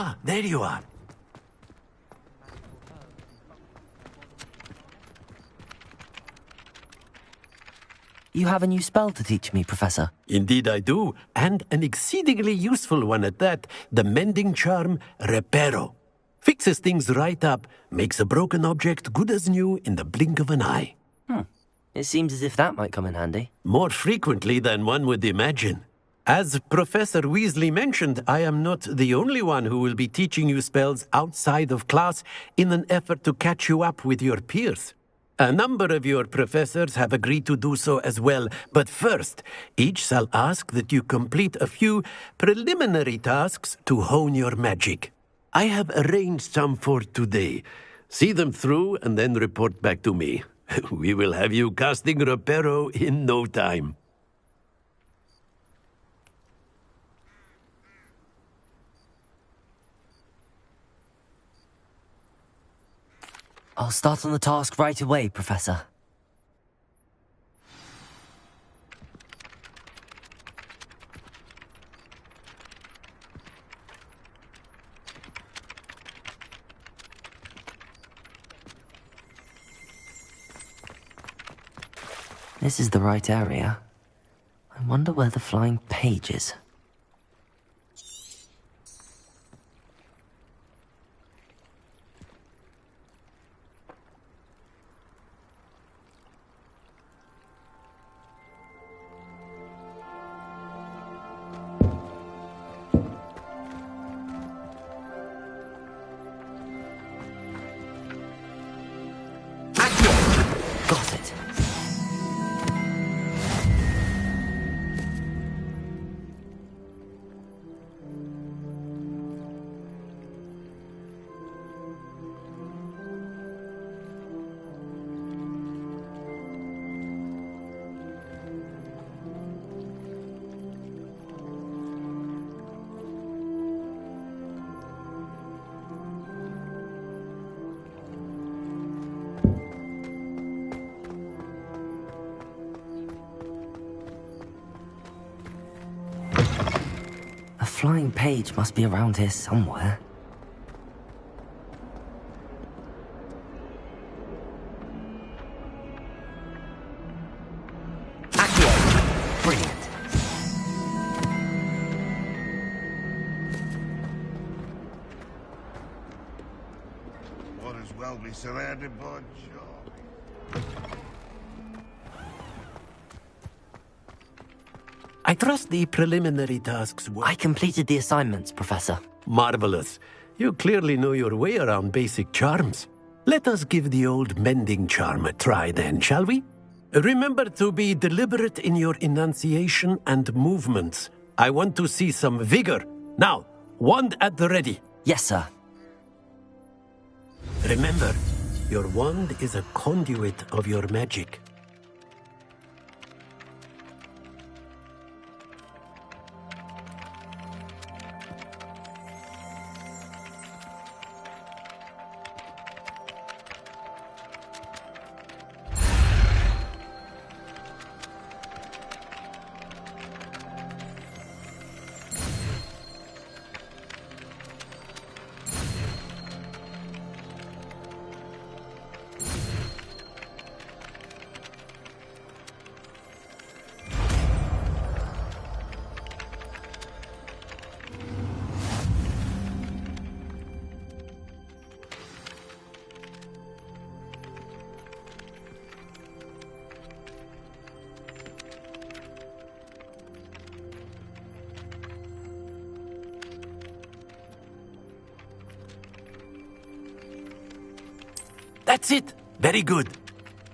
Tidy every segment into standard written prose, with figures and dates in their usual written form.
Ah, there you are. You have a new spell to teach me, Professor. Indeed I do, and an exceedingly useful one at that. The mending charm, Reparo. Fixes things right up, makes a broken object good as new in the blink of an eye. It seems as if that might come in handy. More frequently than one would imagine. As Professor Weasley mentioned, I am not the only one who will be teaching you spells outside of class in an effort to catch you up with your peers. A number of your professors have agreed to do so as well, but first, each shall ask that you complete a few preliminary tasks to hone your magic. I have arranged some for today. See them through and then report back to me. We will have you casting Reparo in no time. I'll start on the task right away, Professor. This is the right area. I wonder where the flying page is. Got it. A flying page must be around here somewhere. Accio! Brilliant. Might as well be surrounded by jobs. I trust the preliminary tasks were... I completed the assignments, Professor. Marvelous. You clearly know your way around basic charms. Let us give the old mending charm a try then, shall we? Remember to be deliberate in your enunciation and movements. I want to see some vigor. Now, wand at the ready. Yes, sir. Remember, your wand is a conduit of your magic. That's it. Very good.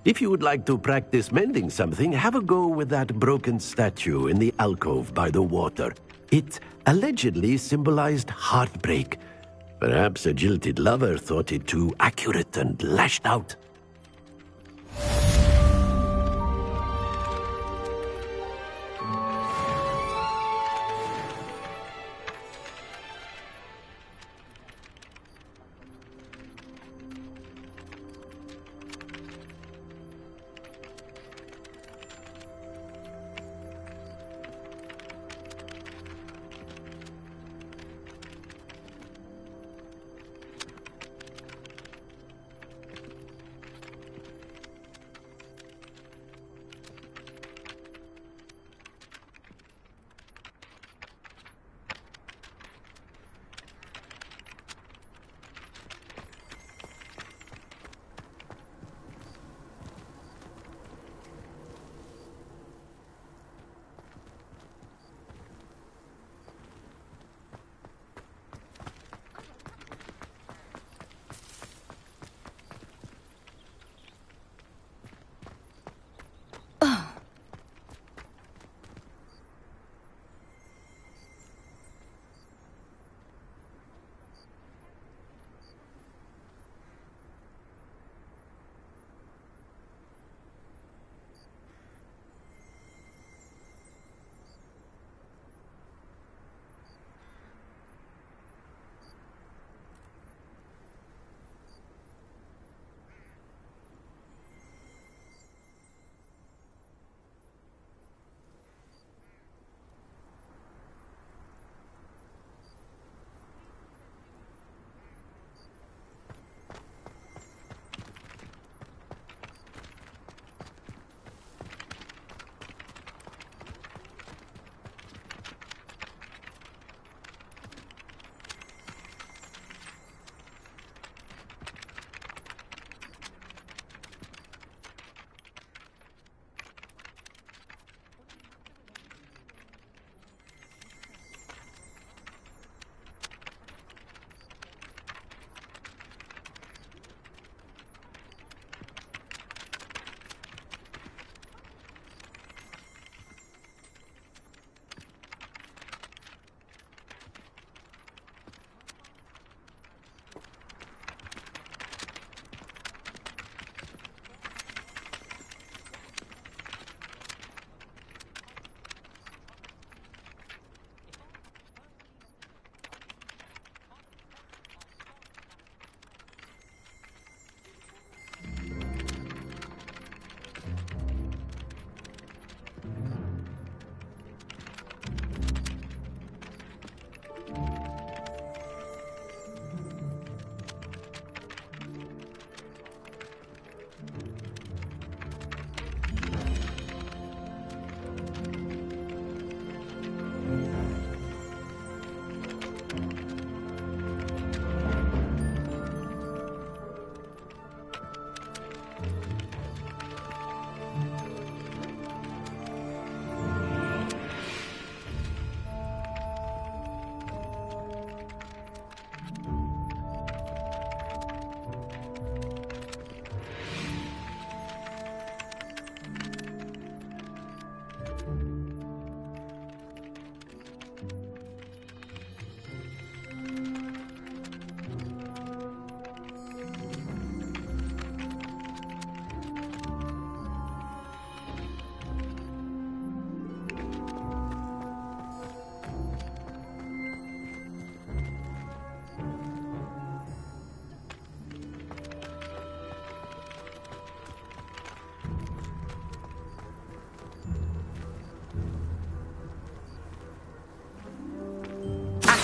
If you would like to practice mending something, have a go with that broken statue in the alcove by the water. It allegedly symbolized heartbreak. Perhaps a jilted lover thought it too accurate and lashed out.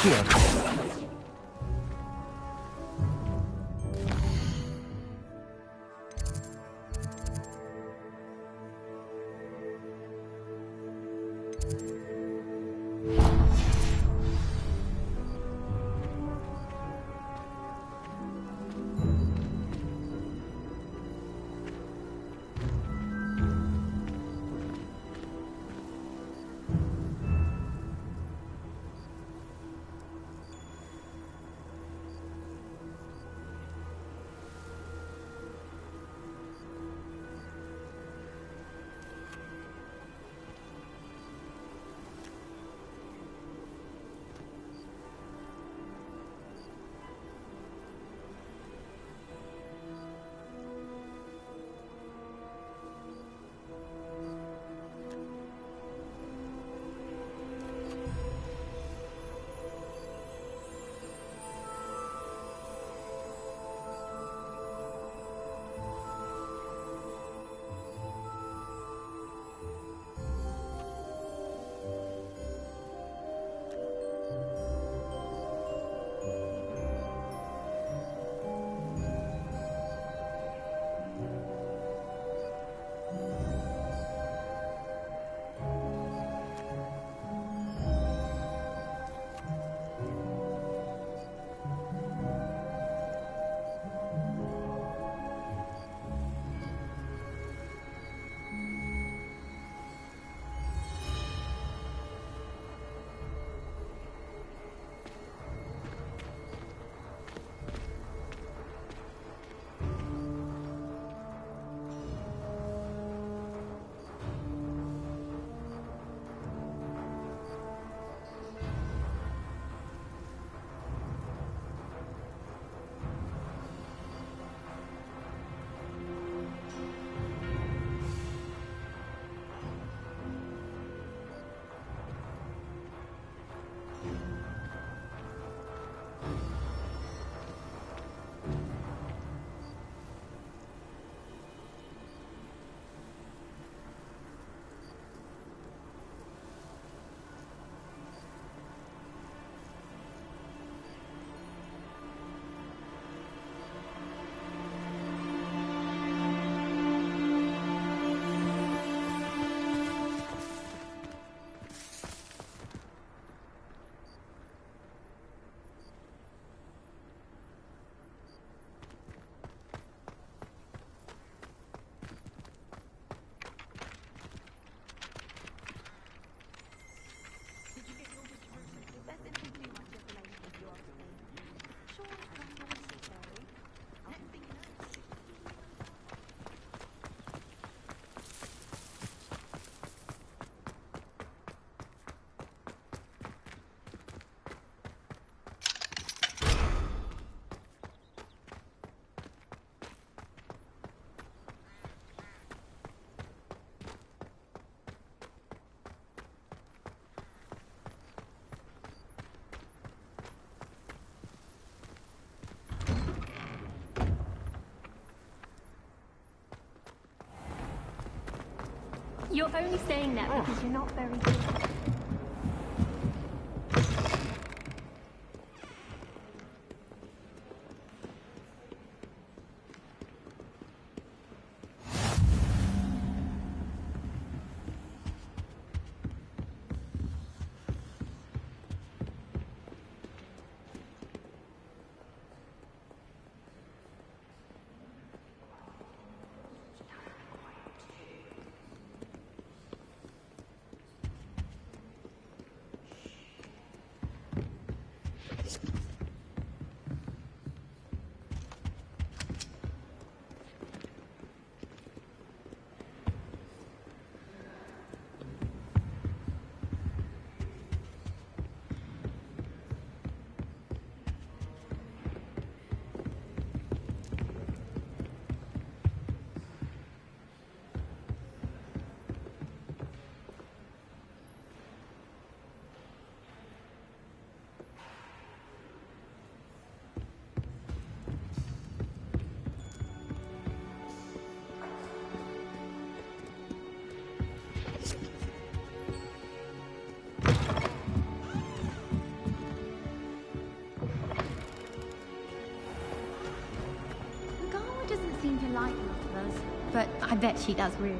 Here. You're only saying that because you're not very good. bet she does, really.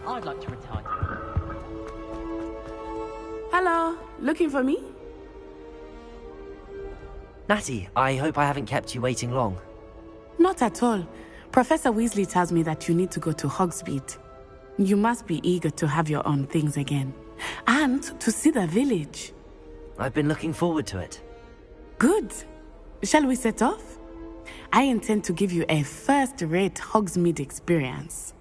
I'd like to retire. Hello, looking for me? Natty, I hope I haven't kept you waiting long. Not at all. Professor Weasley tells me that you need to go to Hogsmeade. You must be eager to have your own things again. And to see the village. I've been looking forward to it. Good. Shall we set off? I intend to give you a first-rate Hogsmeade experience.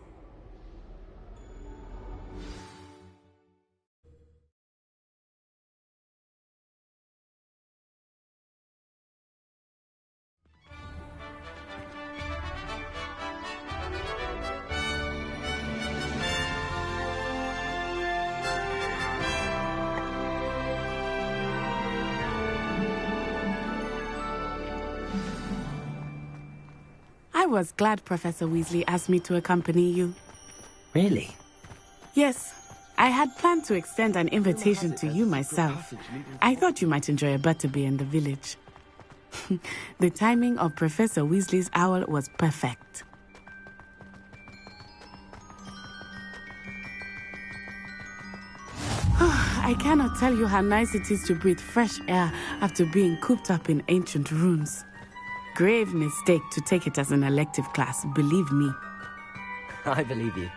I was glad Professor Weasley asked me to accompany you. Really? Yes, I had planned to extend an invitation to you myself. I thought you might enjoy a butterbeer in the village. The timing of Professor Weasley's owl was perfect. I cannot tell you how nice it is to breathe fresh air after being cooped up in ancient rooms. Grave mistake to take it as an elective class, believe me. I believe you.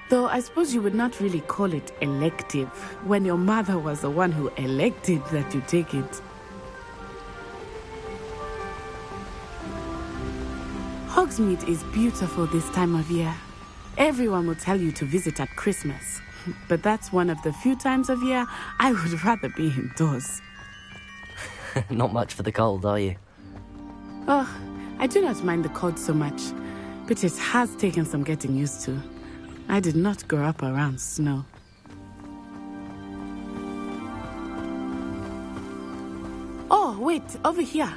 Though I suppose you would not really call it elective when your mother was the one who elected that you take it. Hogsmeade is beautiful this time of year. Everyone will tell you to visit at Christmas. But that's one of the few times of year I would rather be indoors. Not much for the cold, are you? Oh, I do not mind the cold so much, but it has taken some getting used to. I did not grow up around snow. Oh, wait, over here.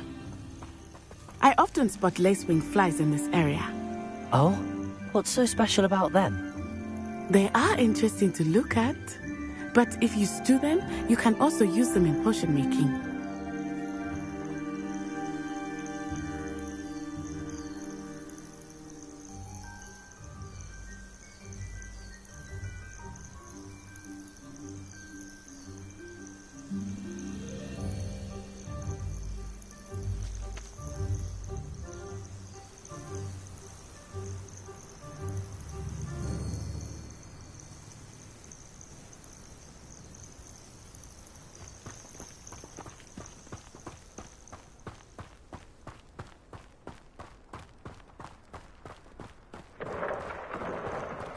I often spot lacewing flies in this area. Oh? What's so special about them? They are interesting to look at, but if you stew them, you can also use them in potion making.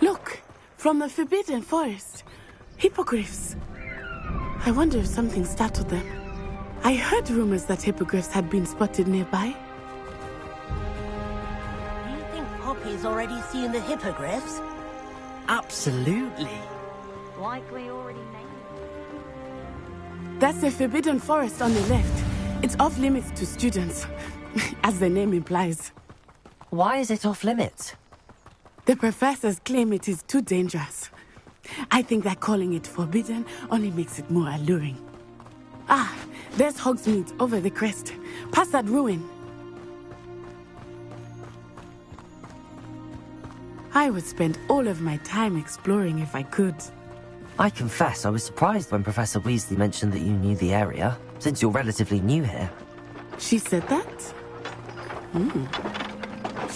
Look, from the Forbidden Forest. Hippogriffs. I wonder if something startled them. I heard rumors that hippogriffs had been spotted nearby. Do you think Poppy's already seen the hippogriffs? Absolutely. Like we already named. That's the Forbidden Forest on the left. It's off limits to students, as the name implies. Why is it off limits? The professors claim it is too dangerous. I think that calling it forbidden only makes it more alluring. Ah, there's Hogsmeade over the crest, past that ruin. I would spend all of my time exploring if I could. I confess I was surprised when Professor Weasley mentioned that you knew the area, since you're relatively new here. She said that?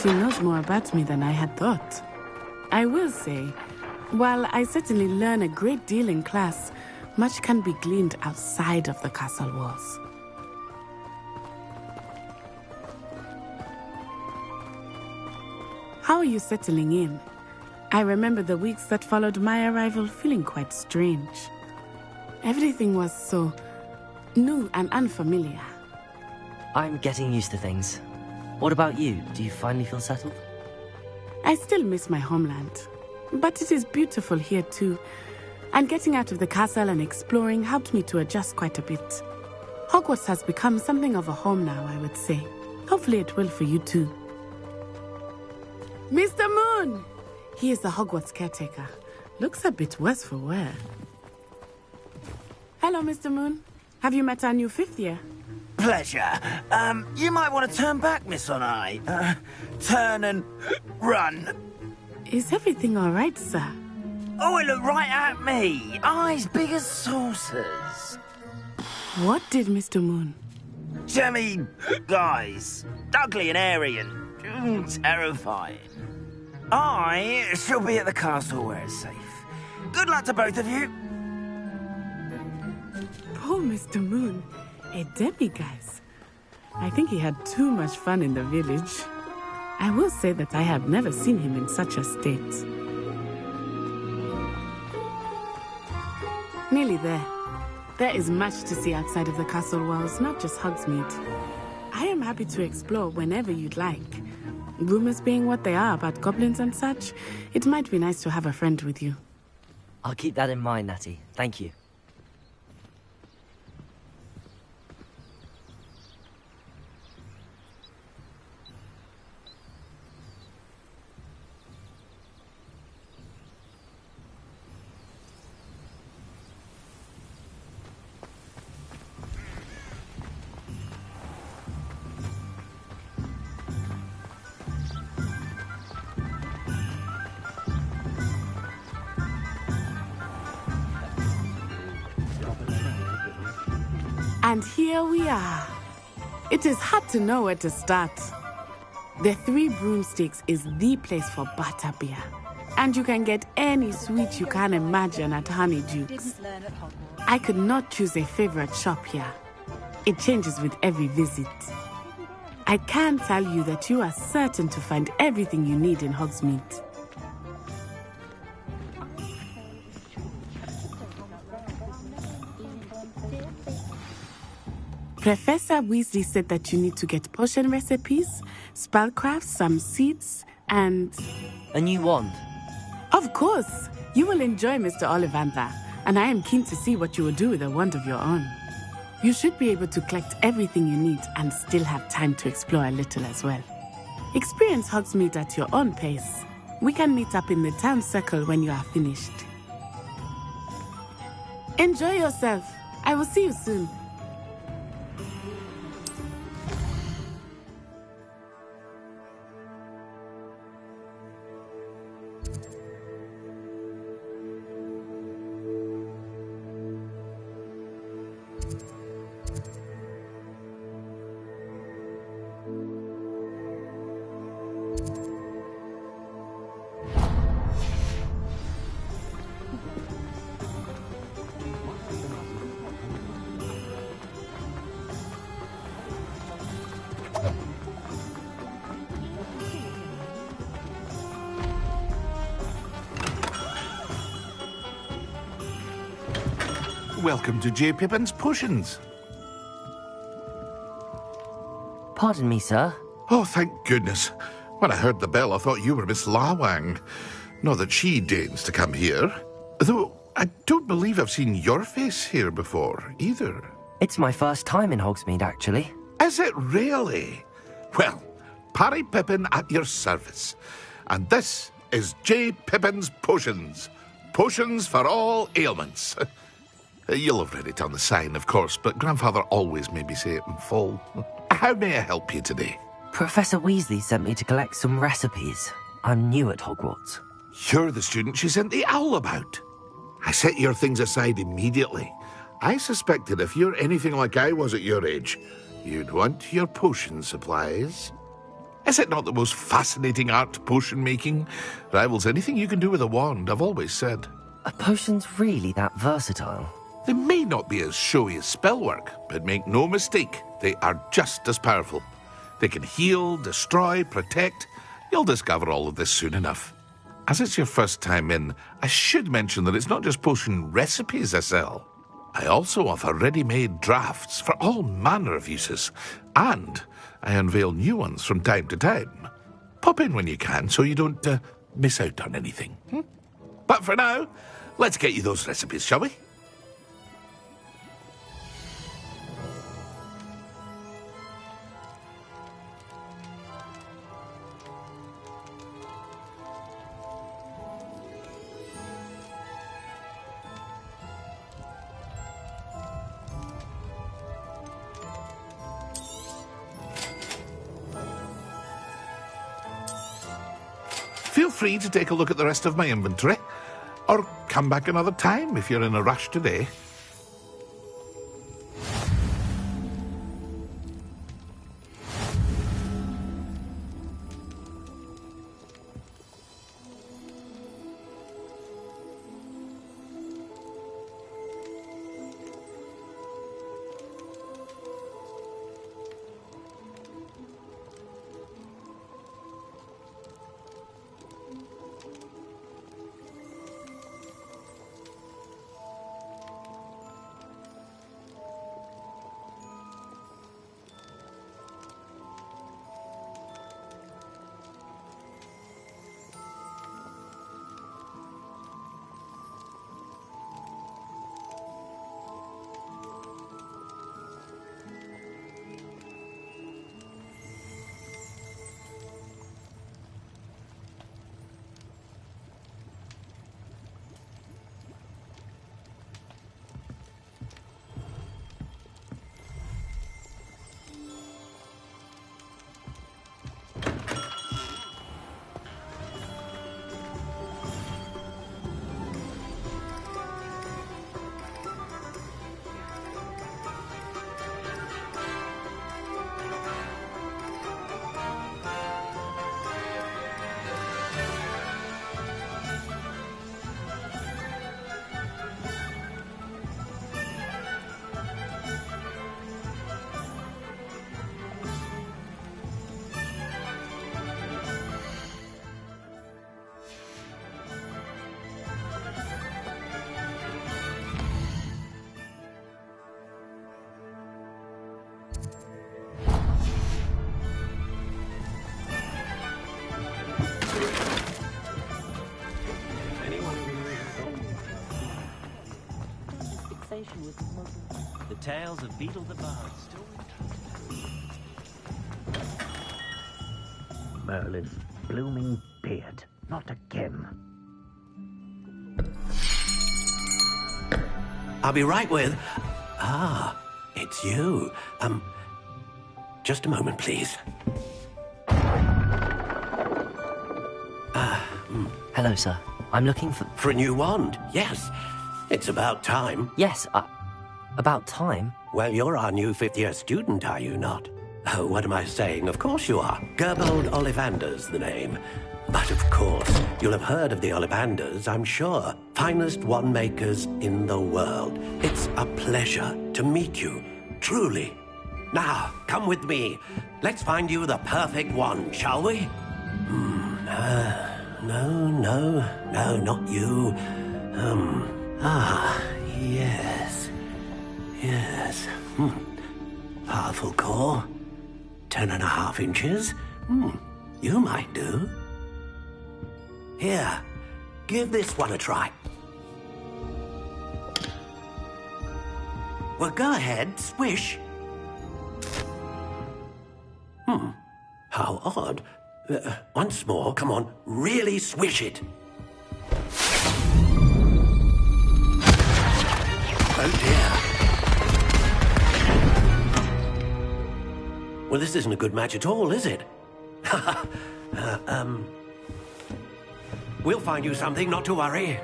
She knows more about me than I had thought. I will say, while I certainly learn a great deal in class, much can be gleaned outside of the castle walls. How are you settling in? I remember the weeks that followed my arrival feeling quite strange. Everything was so new and unfamiliar. I'm getting used to things. What about you? Do you finally feel settled? I still miss my homeland, but it is beautiful here too. And getting out of the castle and exploring helped me to adjust quite a bit. Hogwarts has become something of a home now, I would say. Hopefully it will for you too. Mr. Moon! He is the Hogwarts caretaker. Looks a bit worse for wear. Hello, Mr. Moon. Have you met our new fifth year? Pleasure. You might want to turn back, Miss Onai. Turn and run. Is everything all right, sir? Oh, it looked right at me. Eyes big as saucers. What did Mr. Moon? Jemmy, guys. Ugly and airy and terrifying. I shall be at the castle where it's safe. Good luck to both of you. Poor Mr. Moon. A demiguise. I think he had too much fun in the village. I will say that I have never seen him in such a state. Nearly there. There is much to see outside of the castle walls, not just Hogsmeade. I am happy to explore whenever you'd like. Rumors being what they are about goblins and such, it might be nice to have a friend with you. I'll keep that in mind, Natty. Thank you. And here we are. It is hard to know where to start. The Three Broomsticks is the place for butterbeer. And you can get any sweet you can imagine at Honeydukes. I could not choose a favorite shop here. It changes with every visit. I can tell you that you are certain to find everything you need in Hogsmeade. Professor Weasley said that you need to get potion recipes, spellcrafts, some seeds, and... A new wand. Of course! You will enjoy Mr. Ollivander, and I am keen to see what you will do with a wand of your own. You should be able to collect everything you need and still have time to explore a little as well. Experience Hogsmeade at your own pace. We can meet up in the town circle when you are finished. Enjoy yourself. I will see you soon. Welcome to J. Pippin's Potions. Pardon me, sir. Oh, thank goodness. When I heard the bell, I thought you were Miss Lawang. Not that she deigns to come here. Though I don't believe I've seen your face here before, either. It's my first time in Hogsmeade, actually. Is it really? Well, Parry Pippin at your service. And this is J. Pippin's Potions. Potions for all ailments. You'll have read it on the sign, of course, but Grandfather always made me say it in full. How may I help you today? Professor Weasley sent me to collect some recipes. I'm new at Hogwarts. You're the student she sent the owl about. I set your things aside immediately. I suspected if you're anything like I was at your age, you'd want your potion supplies. Is it not the most fascinating art, potion making? Rivals anything you can do with a wand, I've always said. Are potions really that versatile? They may not be as showy as spellwork, but make no mistake, they are just as powerful. They can heal, destroy, protect. You'll discover all of this soon enough. As it's your first time in, I should mention that it's not just potion recipes I sell. I also offer ready-made drafts for all manner of uses, and I unveil new ones from time to time. Pop in when you can so you don't miss out on anything. But for now, let's get you those recipes, shall we? feel free to take a look at the rest of my inventory, or come back another time if you're in a rush today. The tales of Beetle the Bard still Merlin's blooming beard. Not again. I'll be right with... Ah, it's you. Just a moment, please. Hello, sir. I'm looking for... For a new wand, yes. It's about time. Yes, about time? Well, you're our new fifth-year student, are you not? Oh, what am I saying? Of course you are. Gerbold Ollivander's the name. But of course, you'll have heard of the Ollivanders, I'm sure. Finest wand makers in the world. It's a pleasure to meet you, truly. Now, come with me. Let's find you the perfect wand, shall we? No, not you. Yes. Powerful core. 10.5 inches. You might do. Here, give this one a try. Well, go ahead, swish. How odd. Once more, come on, really swish it. Oh dear. Well, this isn't a good match at all, is it? We'll find you something, not to worry.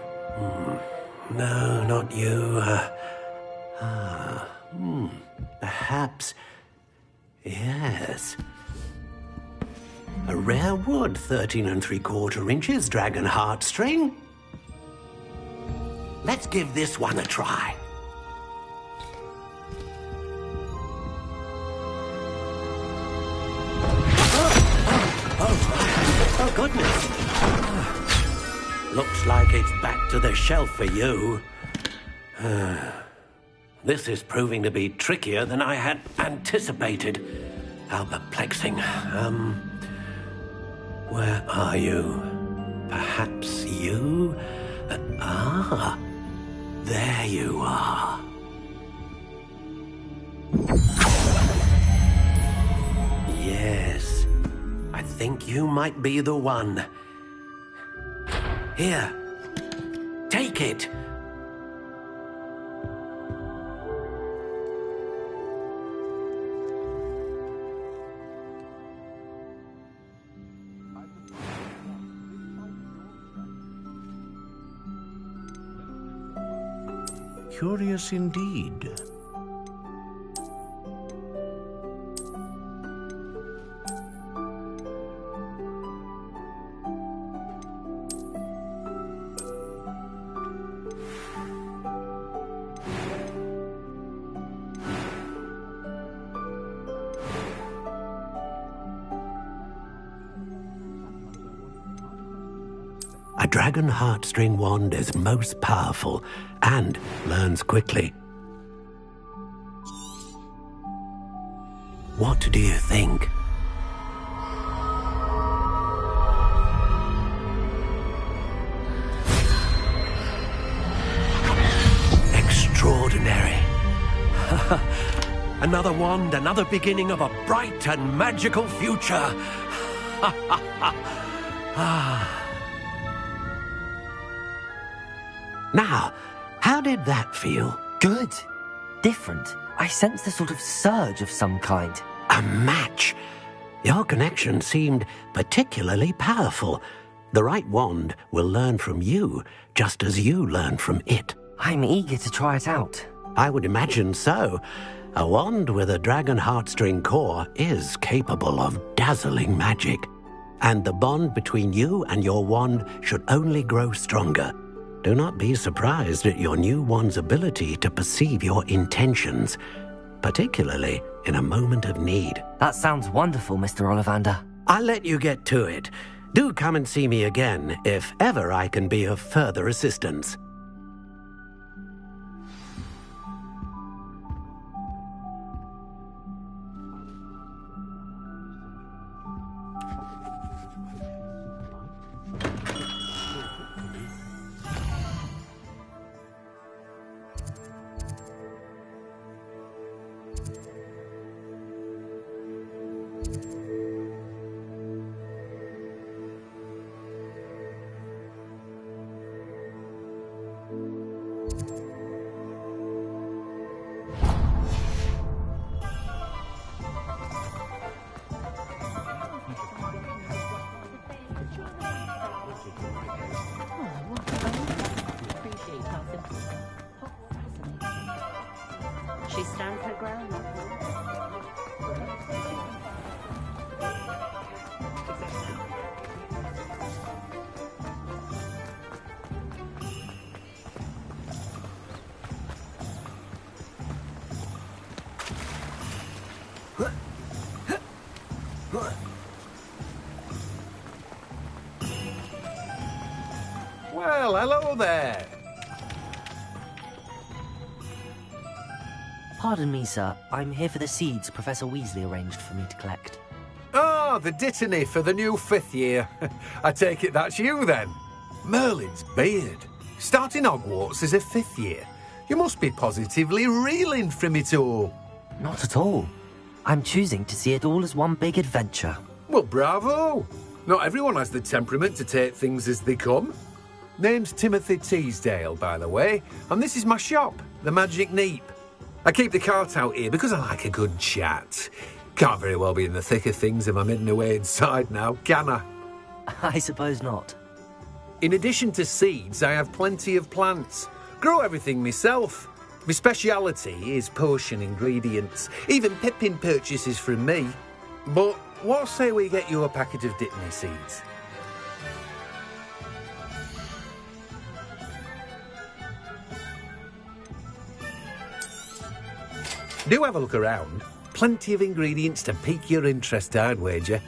No, not you. Perhaps. Yes. A rare wood, 13 3/4 inches, dragon heartstring. Let's give this one a try. Oh, goodness. Looks like it's back to the shelf for you. This is proving to be trickier than I had anticipated. How perplexing. Where are you? Perhaps you? There you are. Yes, I think you might be the one. Here, take it. Curious indeed. A dragon heartstring wand is most powerful and learns quickly. What do you think? Extraordinary. Another wand, another beginning of a bright and magical future. Now, how did that feel? Good. Different. I sensed a sort of surge of some kind. A match. Your connection seemed particularly powerful. The right wand will learn from you, just as you learn from it. I'm eager to try it out. I would imagine so. A wand with a dragon heartstring core is capable of dazzling magic. And the bond between you and your wand should only grow stronger. Do not be surprised at your new wand's ability to perceive your intentions, particularly in a moment of need. That sounds wonderful, Mr. Ollivander. I'll let you get to it. Do come and see me again if ever I can be of further assistance. She stands her ground. Well, hello there. Pardon me, sir. I'm here for the seeds Professor Weasley arranged for me to collect. Ah, the dittany for the new 5th year. I take it that's you, then. Merlin's beard. Starting Hogwarts as a 5th year. You must be positively reeling from it all. Not at all. I'm choosing to see it all as one big adventure. Well, bravo. Not everyone has the temperament to take things as they come. Name's Timothy Teasdale, by the way, and this is my shop, the Magic Neep. I keep the cart out here because I like a good chat. Can't very well be in the thick of things if I'm hidden away inside now, can I? I suppose not. In addition to seeds, I have plenty of plants. Grow everything myself. My speciality is potion ingredients. Even Pippin purchases from me. But what say we get you a packet of dittany seeds? Do have a look around. Plenty of ingredients to pique your interest, I'd wager.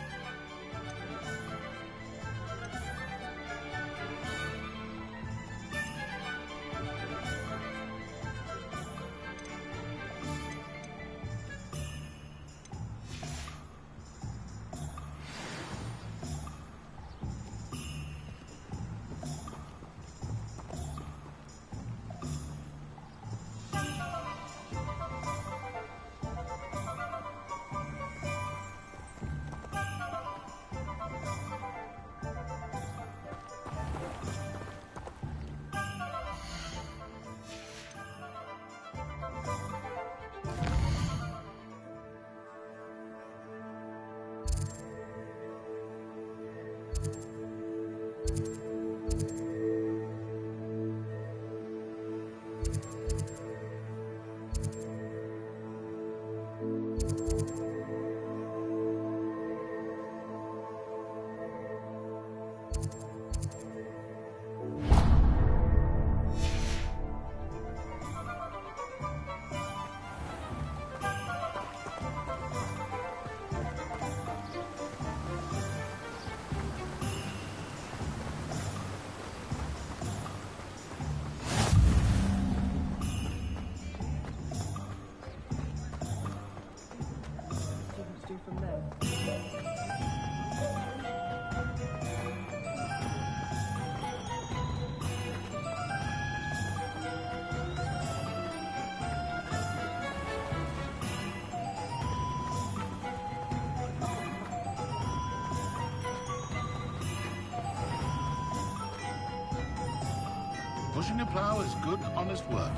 Pushing a plough is good, honest work.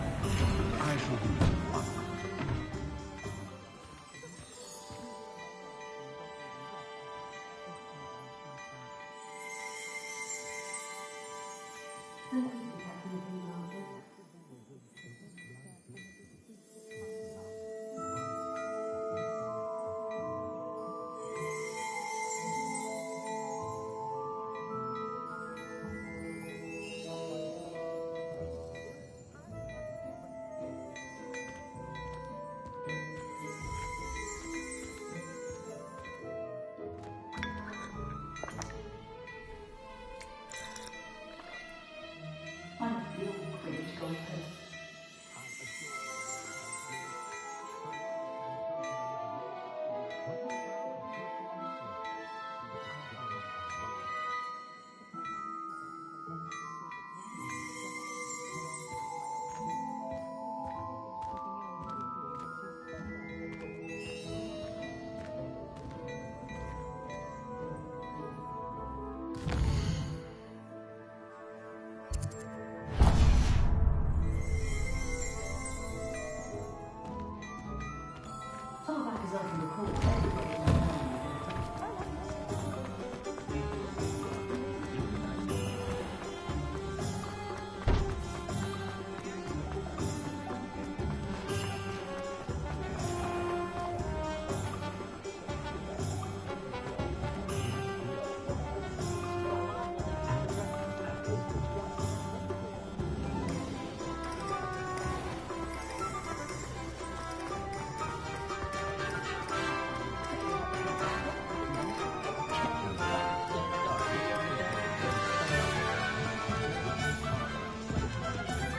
I shall do it.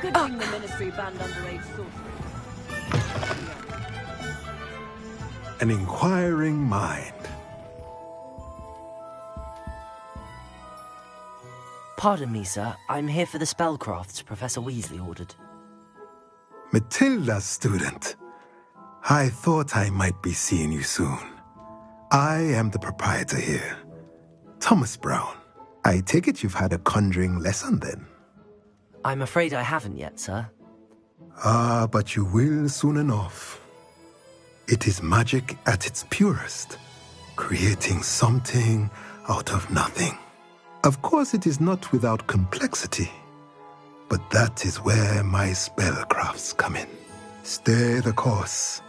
Good thing the Ministry banned underage sorcery. An inquiring mind. Pardon me, sir. I'm here for the spellcrafts Professor Weasley ordered. Matilda's student. I thought I might be seeing you soon. I am the proprietor here, Thomas Brown. I take it you've had a conjuring lesson then? I'm afraid I haven't yet, sir. Ah, but you will soon enough. It is magic at its purest, creating something out of nothing. Of course, it is not without complexity, but that is where my spellcrafts come in. Stay the course,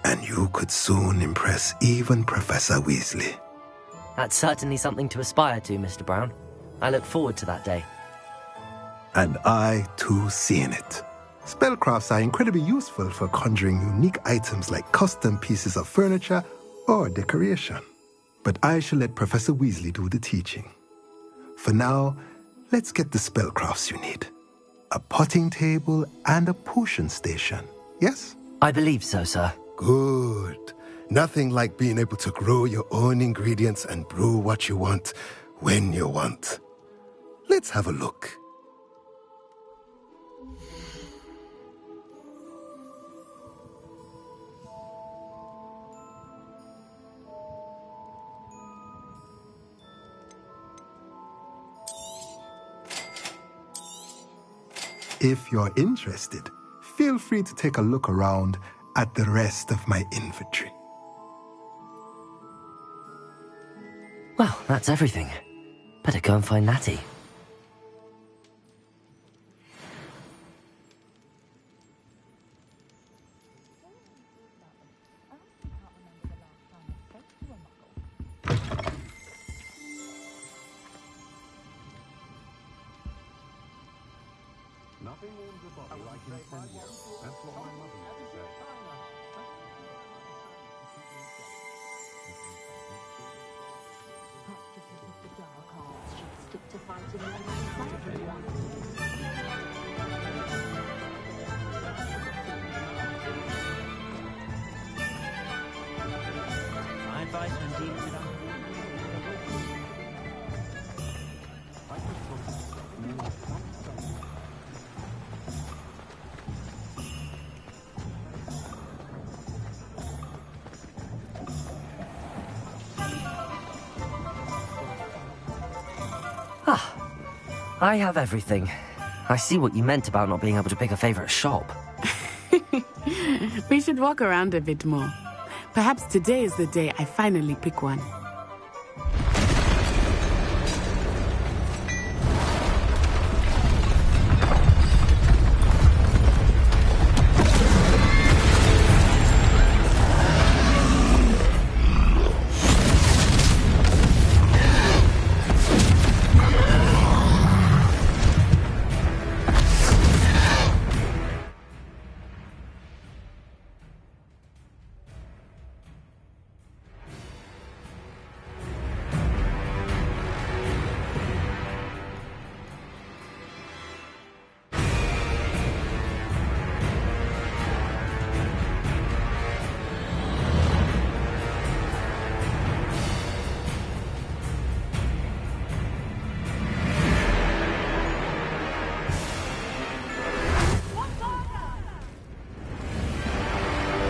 and you could soon impress even Professor Weasley. That's certainly something to aspire to, Mr. Brown. I look forward to that day. And I, too, seeing it. Spellcrafts are incredibly useful for conjuring unique items like custom pieces of furniture or decoration. But I shall let Professor Weasley do the teaching. For now, let's get the spellcrafts you need. A potting table and a potion station, yes? I believe so, sir. Good. Nothing like being able to grow your own ingredients and brew what you want when you want. Let's have a look. If you're interested, feel free to take a look around at the rest of my inventory. Well, that's everything. Better go and find Natty. Nothing warms a body like incendio. That's what my mother used to say. Practices of the dark arts should stick to fighting alongside My advice when dealing with I have everything. I see what you meant about not being able to pick a favorite shop. We should walk around a bit more. Perhaps today is the day I finally pick one.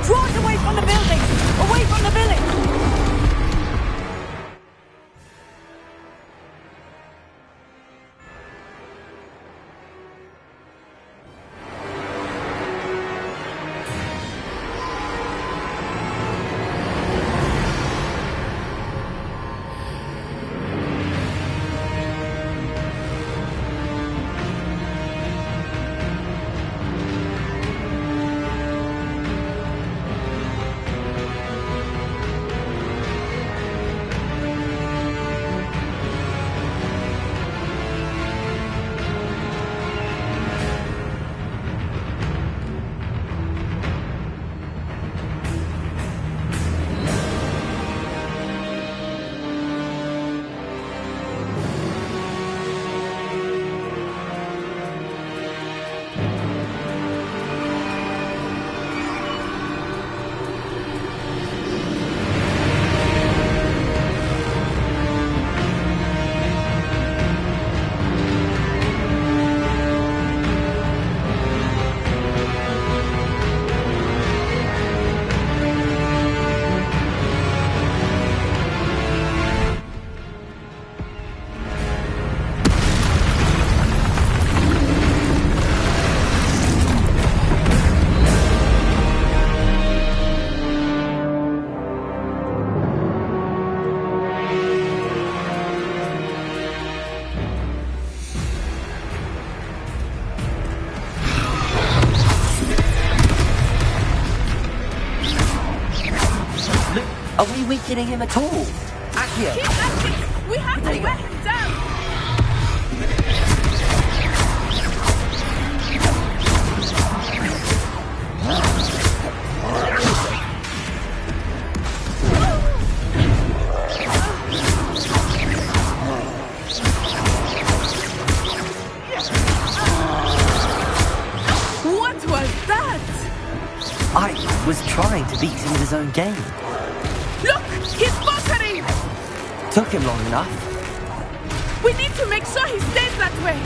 Draw it away from the building! Away from the village! Are we weakening him at all? Accio! Keep acting! We have to wear him down! What was that? I was trying to beat him with his own game. Look! He's faltering! Took him long enough. We need to make sure he stays that way!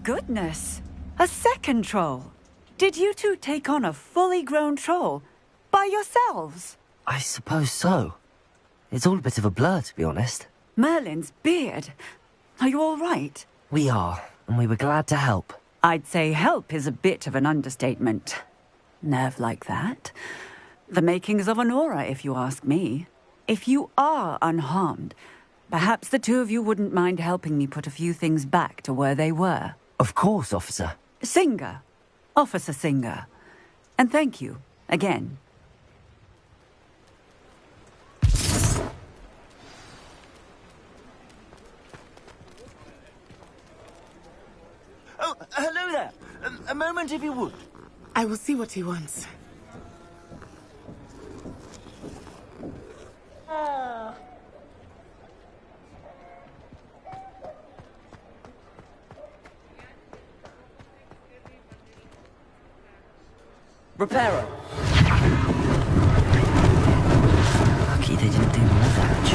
Goodness! A second troll! Did you two take on a fully grown troll? By yourselves? I suppose so. It's all a bit of a blur, to be honest. Merlin's beard. Are you all right? We are, and we were glad to help. I'd say help is a bit of an understatement. Nerve like that. The makings of an aura, if you ask me. If you are unharmed, perhaps the two of you wouldn't mind helping me put a few things back to where they were. Of course, officer. Singer. Officer Singer. And thank you, again. Oh, hello there. A moment, if you would. I will see what he wants. Reparo. Lucky they didn't do more damage.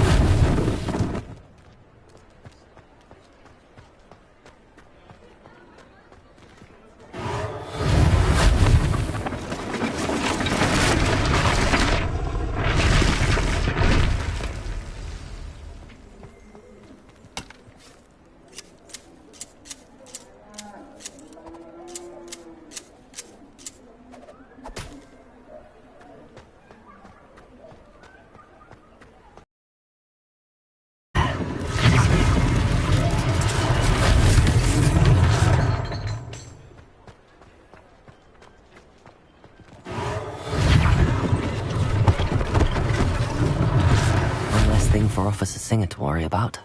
Officer Singer to worry about.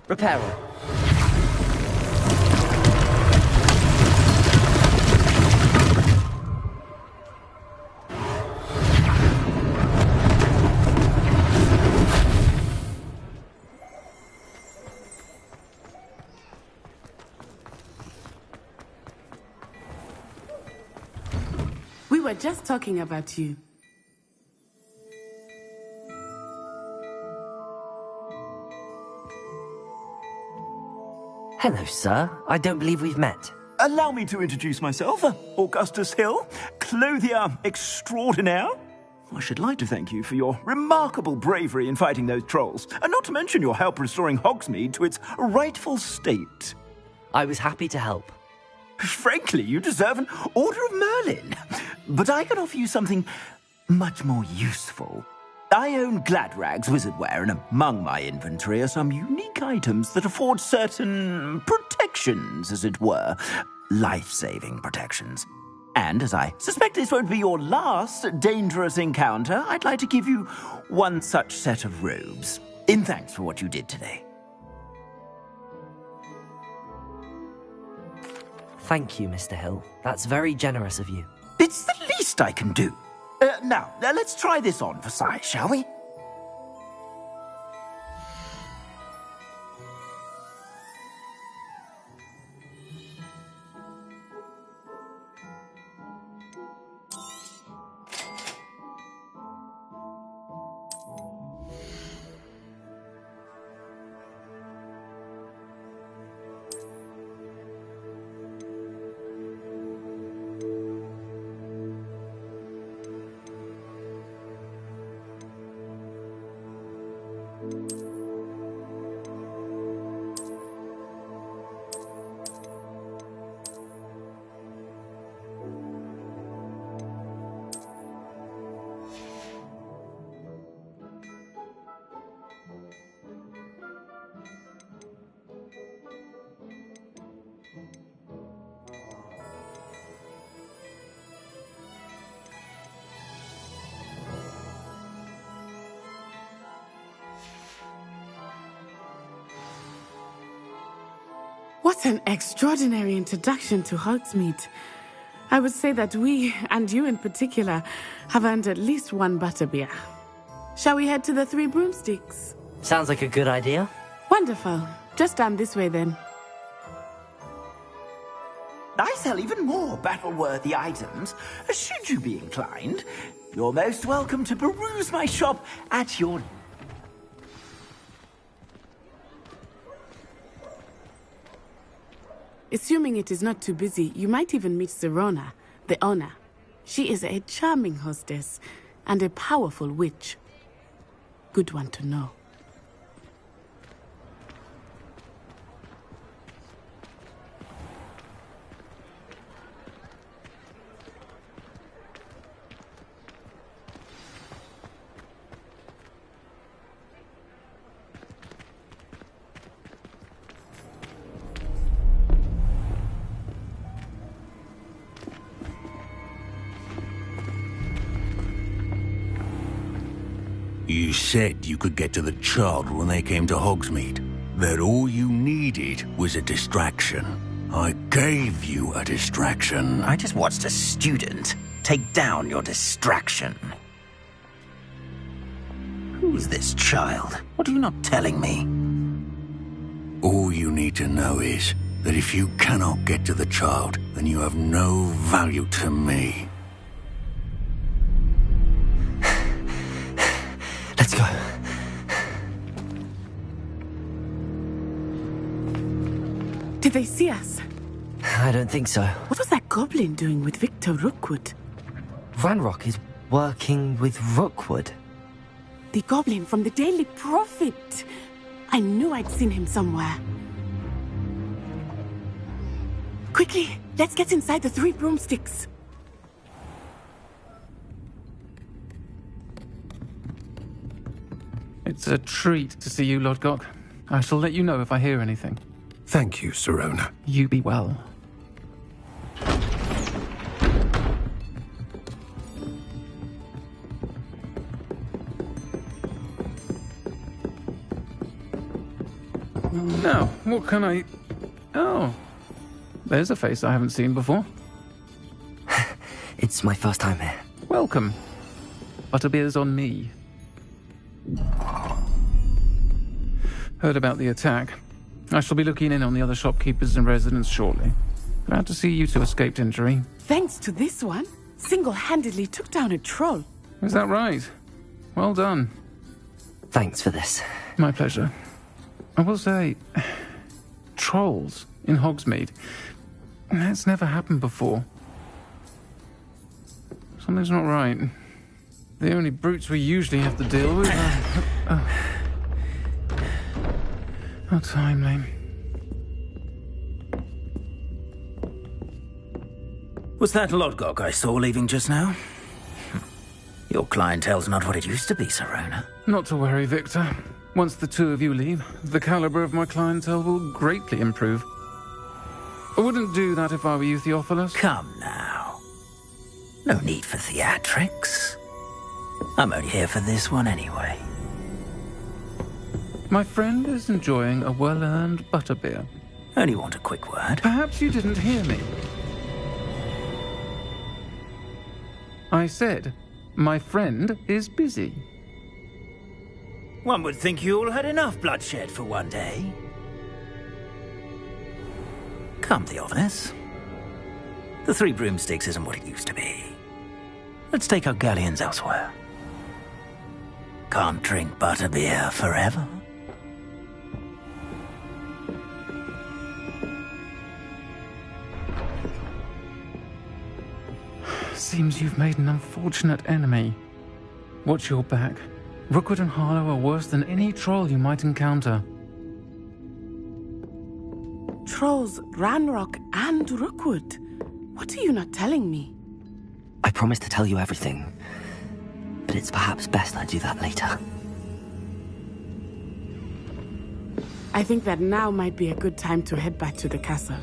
Repairer. We were just talking about you. Hello, sir. I don't believe we've met. Allow me to introduce myself. Augustus Hill, clothier extraordinaire. I should like to thank you for your remarkable bravery in fighting those trolls, and not to mention your help restoring Hogsmeade to its rightful state. I was happy to help. Frankly, you deserve an Order of Merlin. But I can offer you something much more useful. I own Gladrag's wizardware, and among my inventory are some unique items that afford certain protections, as it were. Life-saving protections. And as I suspect this won't be your last dangerous encounter, I'd like to give you one such set of robes, in thanks for what you did today. Thank you, Mr. Hill. That's very generous of you. It's the least I can do. Now, let's try this on for size, shall we? What an extraordinary introduction to Hogsmeade. I would say that we, and you in particular, have earned at least one butterbeer. Shall we head to the Three Broomsticks? Sounds like a good idea. Wonderful. Just down this way then. I sell even more battle-worthy items. Should you be inclined, you're most welcome to peruse my shop at your... Assuming it is not too busy, you might even meet Sirona, the owner. She is a charming hostess and a powerful witch. Good one to know. You said you could get to the child when they came to Hogsmeade. That all you needed was a distraction. I gave you a distraction. I just watched a student take down your distraction. Who's this child? What are you not telling me? All you need to know is that if you cannot get to the child, then you have no value to me. Let's go. Did they see us? I don't think so. What was that goblin doing with Victor Rookwood? Ranrock is working with Rookwood. The goblin from the Daily Prophet. I knew I'd seen him somewhere. Quickly, let's get inside the Three Broomsticks. It's a treat to see you, Lodgok. I shall let you know if I hear anything. Thank you, Sirona. You be well. Now, what can I... Oh, there's a face I haven't seen before. It's my first time here. Welcome. Butterbeer's on me. Heard about the attack. I shall be looking in on the other shopkeepers and residents shortly. Glad to see you two escaped injury. Thanks to this one, single-handedly took down a troll. Is that right? Well done. Thanks for this. My pleasure. I will say, trolls in Hogsmeade. That's never happened before. Something's not right. The only brutes we usually have to deal with are... How timely. Was that Lodgok I saw leaving just now? Your clientele's not what it used to be, Sirona. Not to worry, Victor. Once the two of you leave, the caliber of my clientele will greatly improve. I wouldn't do that if I were you, Theophilus. Come now. No need for theatrics. I'm only here for this one anyway. My friend is enjoying a well-earned butterbeer. Only want a quick word. Perhaps you didn't hear me. I said, my friend is busy. One would think you all had enough bloodshed for one day. Come, Theophilus. The Three Broomsticks isn't what it used to be. Let's take our galleons elsewhere. Can't drink butterbeer forever. Seems you've made an unfortunate enemy. Watch your back. Rookwood and Harlow are worse than any troll you might encounter. Trolls, Ranrock, and Rookwood. What are you not telling me? I promised to tell you everything, but it's perhaps best I do that later. I think that now might be a good time to head back to the castle.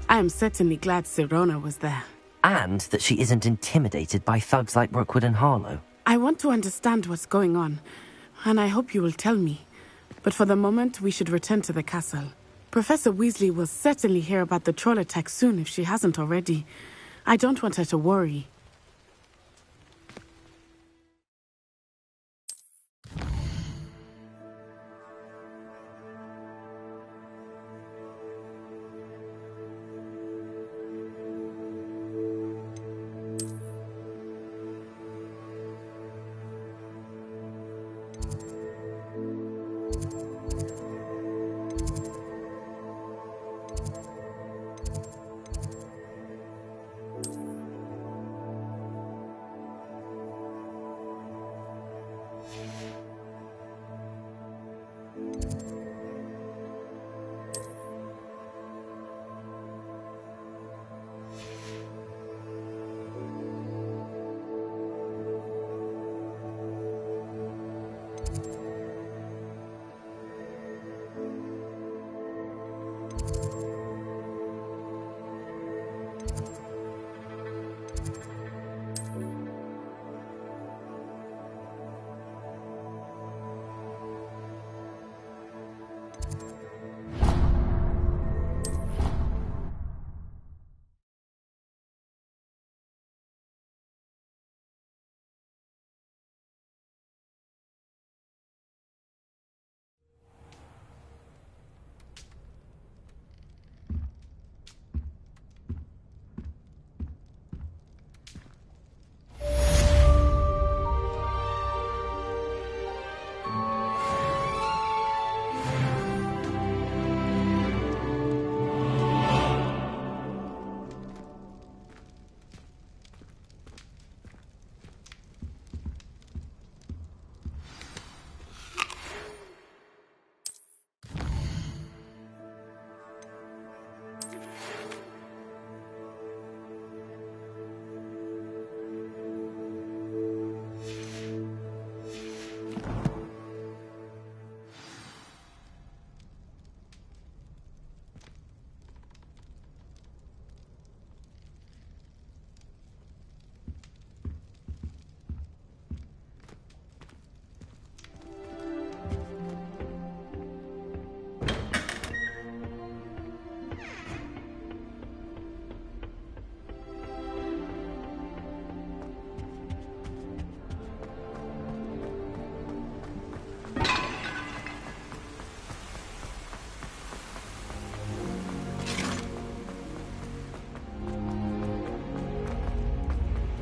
I am certainly glad Sirona was there. And that she isn't intimidated by thugs like Rookwood and Harlow. I want to understand what's going on, and I hope you will tell me. But for the moment, we should return to the castle. Professor Weasley will certainly hear about the troll attack soon if she hasn't already. I don't want her to worry.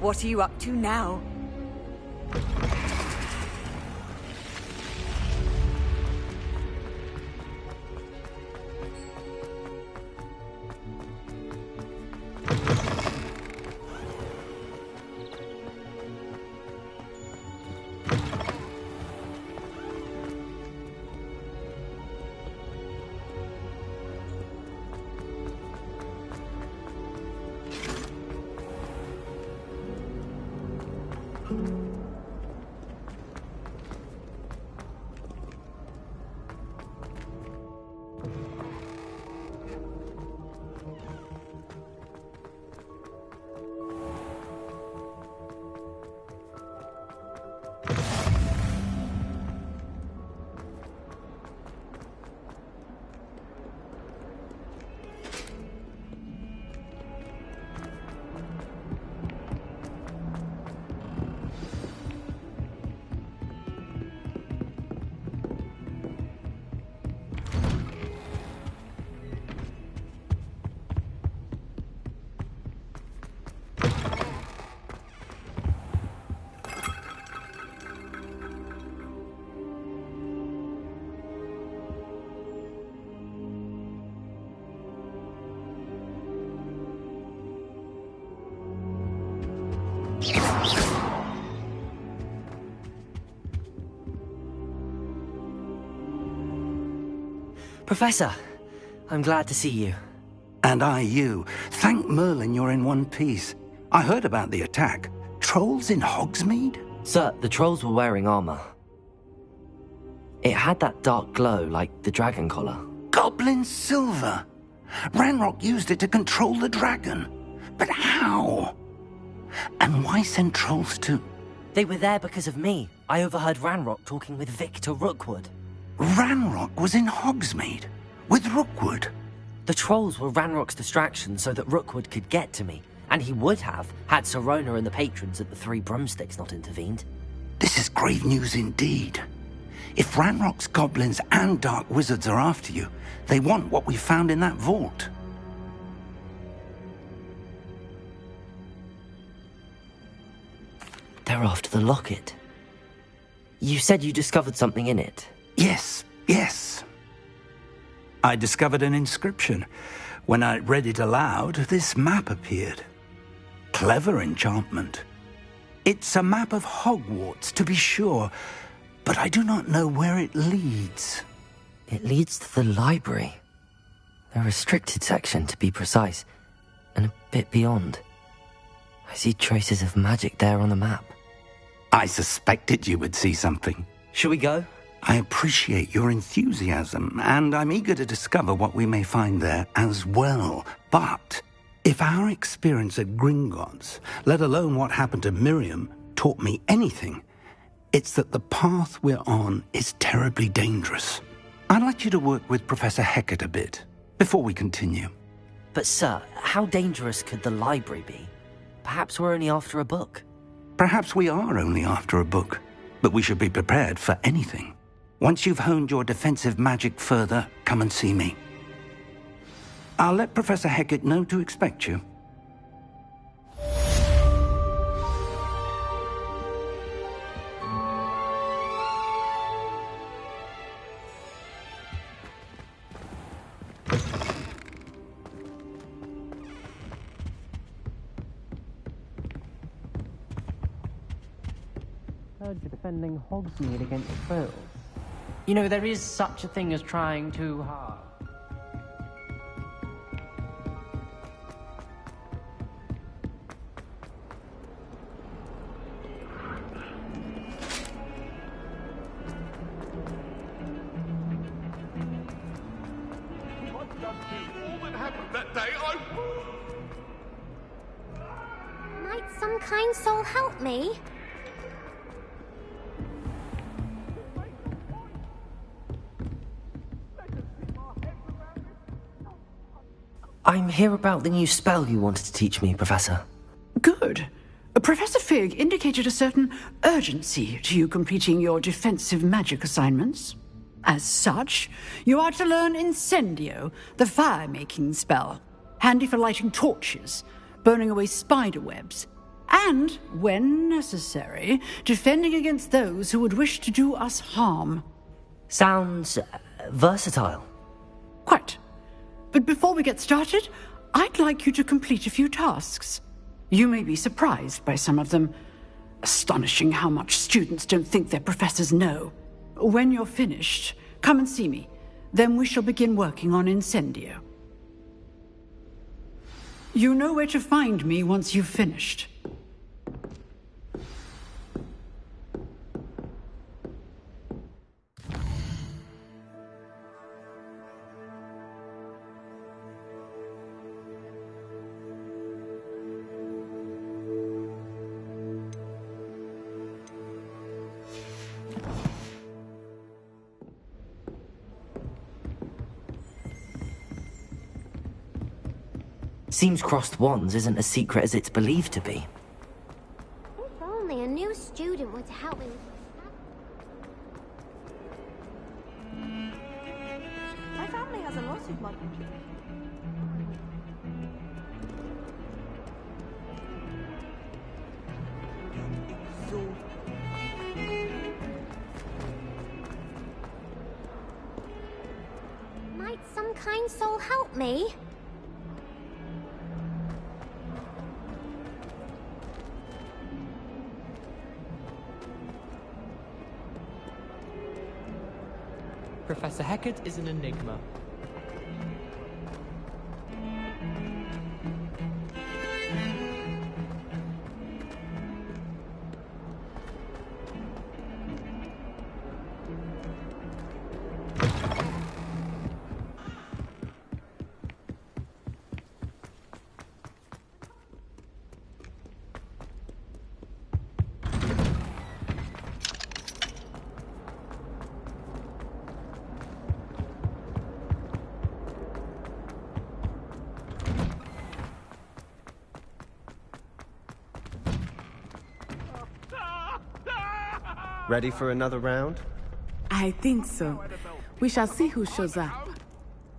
What are you up to now? Professor, I'm glad to see you. And I you. Thank Merlin you're in one piece. I heard about the attack. Trolls in Hogsmeade? Sir, the trolls were wearing armor. It had that dark glow like the dragon collar. Goblin silver! Ranrock used it to control the dragon. But how? And why send trolls to... They were there because of me. I overheard Ranrock talking with Victor Rookwood. Ranrock was in Hogsmeade? With Rookwood? The trolls were Ranrock's distraction so that Rookwood could get to me. And he would have, had Sirona and the patrons at the Three Broomsticks not intervened. This is grave news indeed. If Ranrock's goblins and dark wizards are after you, they want what we found in that vault. They're after the locket. You said you discovered something in it. Yes. I discovered an inscription. When I read it aloud, this map appeared. Clever enchantment. It's a map of Hogwarts, to be sure, but I do not know where it leads. It leads to the library. The restricted section, to be precise, and a bit beyond. I see traces of magic there on the map. I suspected you would see something. Shall we go? I appreciate your enthusiasm, and I'm eager to discover what we may find there as well. But if our experience at Gringotts, let alone what happened to Miriam, taught me anything, it's that the path we're on is terribly dangerous. I'd like you to work with Professor Hecat a bit before we continue. But sir, how dangerous could the library be? Perhaps we're only after a book. Perhaps we are only after a book, but we should be prepared for anything. Once you've honed your defensive magic further, come and see me. I'll let Professor Hecat know to expect you. Heard you're defending Hogsmeade against trolls. You know, there is such a thing as trying too hard. Might some kind soul help me? I'm here about the new spell you wanted to teach me, Professor. Good. Professor Fig indicated a certain urgency to you completing your defensive magic assignments. As such, you are to learn Incendio, the fire-making spell, handy for lighting torches, burning away spider webs, And, when necessary, defending against those who would wish to do us harm. Sounds versatile. Quite. But before we get started, I'd like you to complete a few tasks. You may be surprised by some of them. Astonishing how much students don't think their professors know. When you're finished, come and see me. Then we shall begin working on Incendio. You know where to find me once you've finished. Seems crossed wands isn't as secret as it's believed to be. If only a new student were to help me with my family has a lot of money. Might some kind soul help me? Professor Hecat is an enigma. Ready for another round? I think so. We shall see who shows up.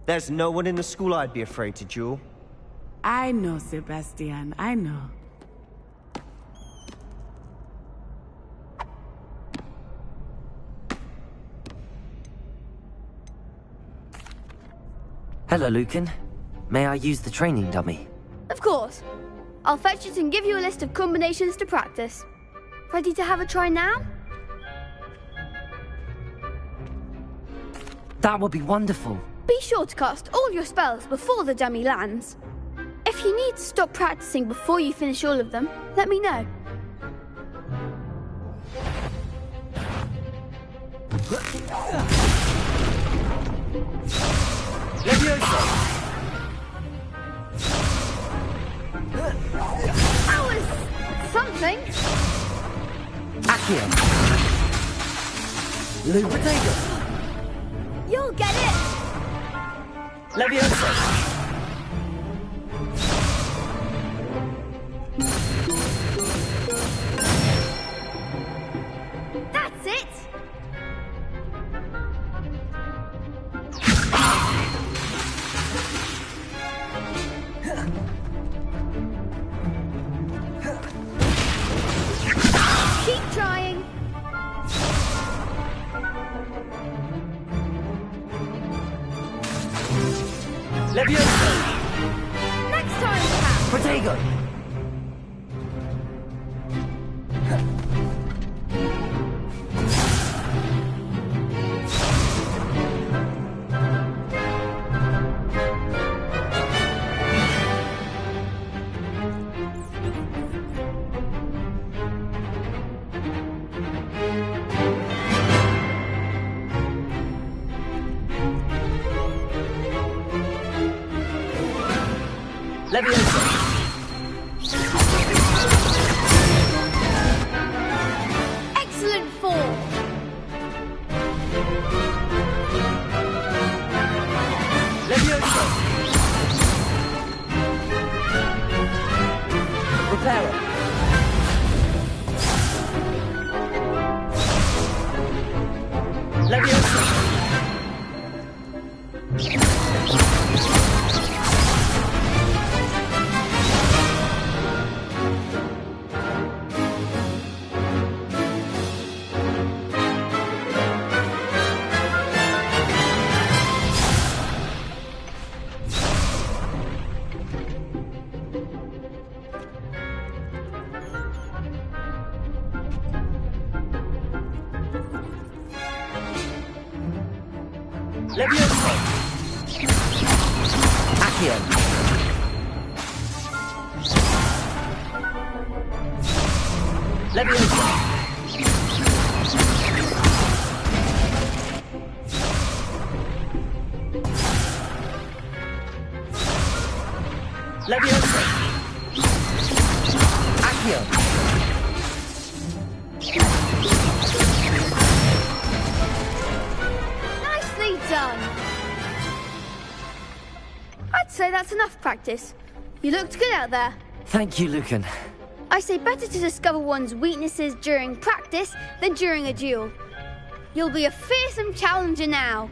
There's no one in the school I'd be afraid to duel. I know, Sebastian. I know. Hello, Lucan. May I use the training dummy? Of course. I'll fetch it and give you a list of combinations to practice. Ready to have a try now? That would be wonderful. Be sure to cast all your spells before the dummy lands. If you need to stop practicing before you finish all of them, let me know. That was something. Accio. Lubricator. You'll get it! Leviosa! That's it! Keep trying! Leviosa! Next time, Pat! Protego! Excellent form! Leviosa! Reparo! Leviosa! Levioso! Accio! Levioso! Levioso! Accio! Nicely done! I'd say that's enough practice. You looked good out there. Thank you, Lucan. I say better to discover one's weaknesses during practice than during a duel. You'll be a fearsome challenger now.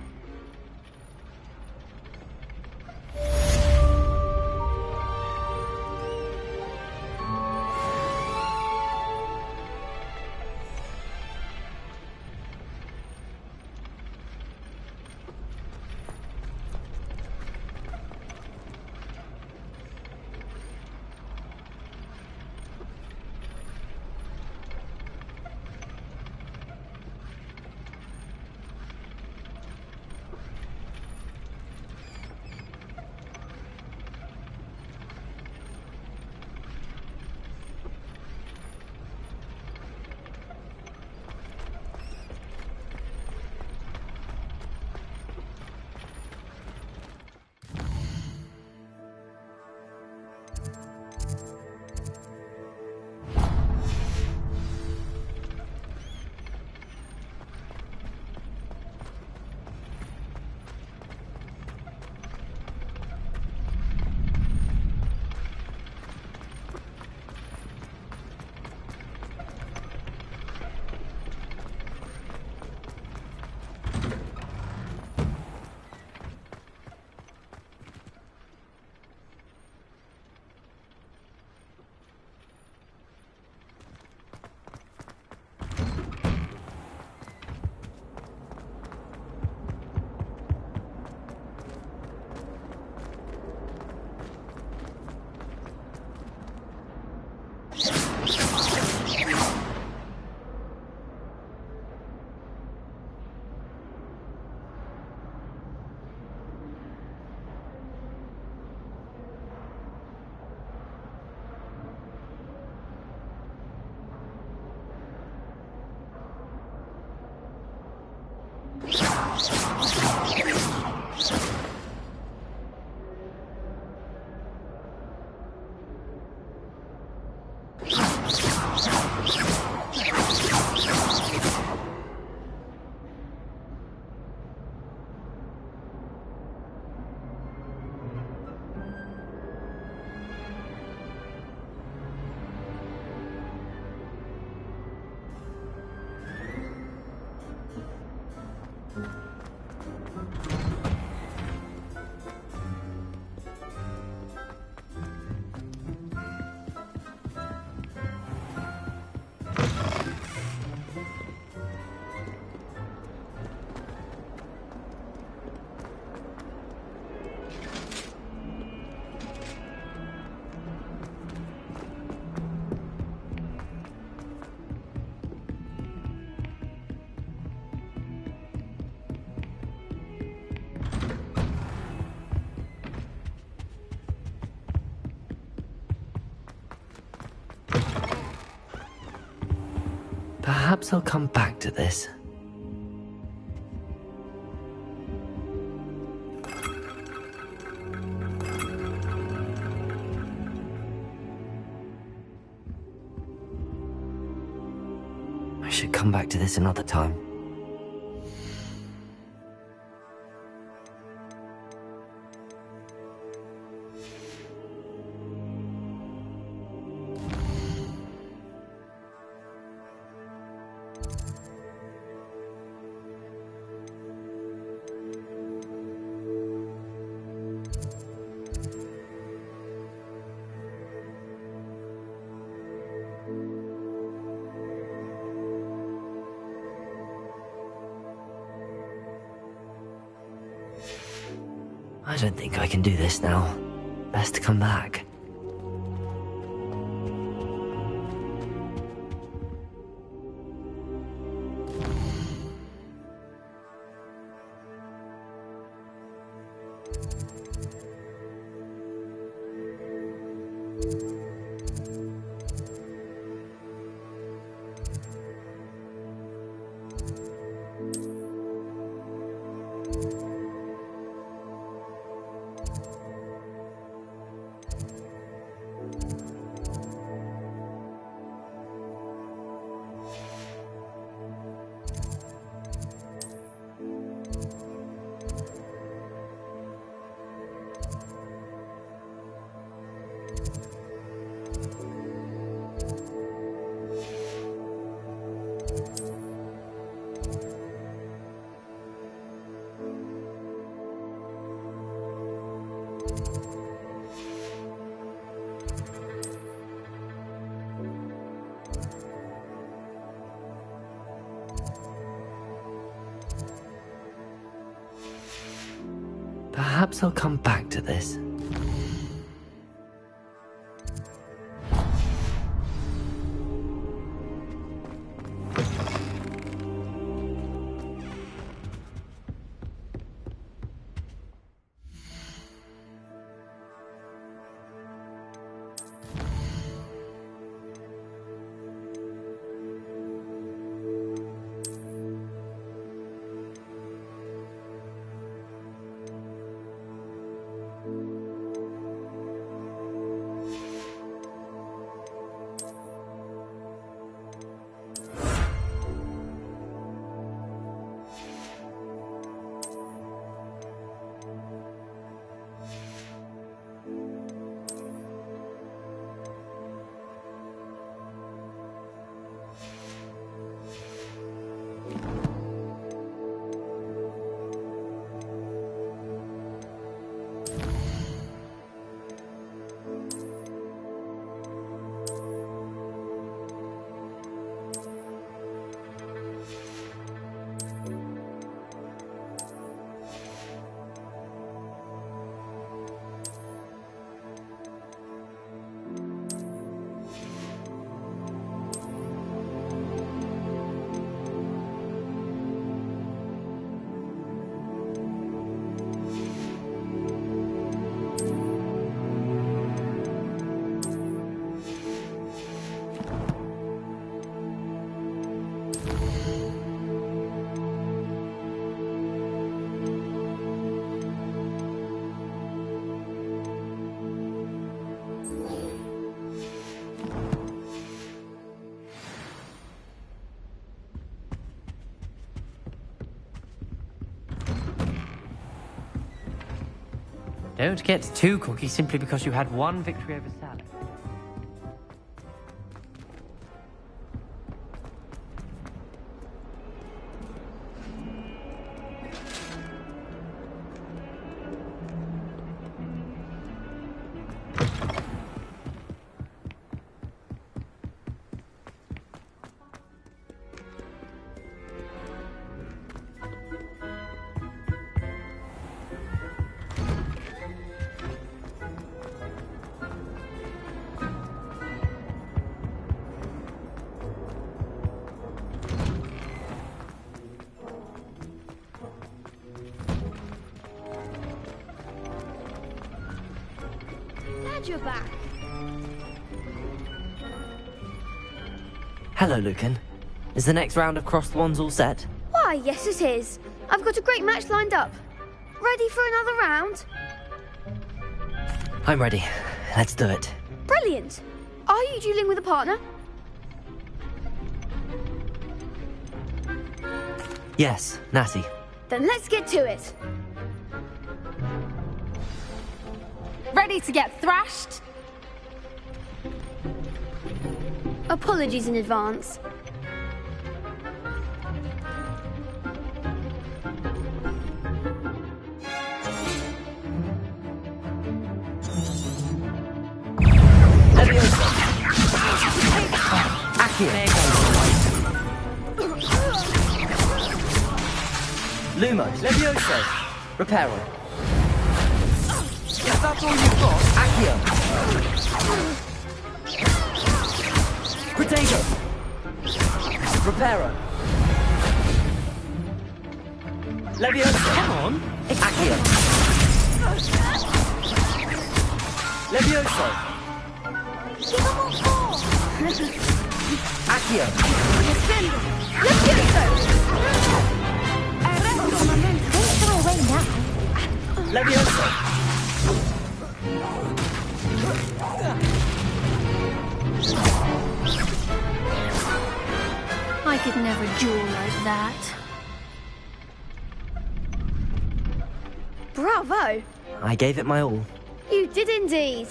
Perhaps I'll come back to this. I should come back to this another time. I don't think I can do this now. Best come back. Perhaps I'll come back to this. Don't get too cocky simply because you had one victory over Sally. You're back. Hello, Lucan. Is the next round of Crossed Wands all set? Why, yes it is. I've got a great match lined up. Ready for another round? I'm ready. Let's do it. Brilliant. Are you dueling with a partner? Yes, Natty. Then let's get to it. Ready to get thrashed? Apologies in advance. Lumos, Levioso, Reparo. Is that all you've got? Accio. Potato. Reparo. Levioso. Come on. Accio. Levioso. Accio. Levioso. Levioso. I could never duel like that. Bravo! I gave it my all. You did indeed.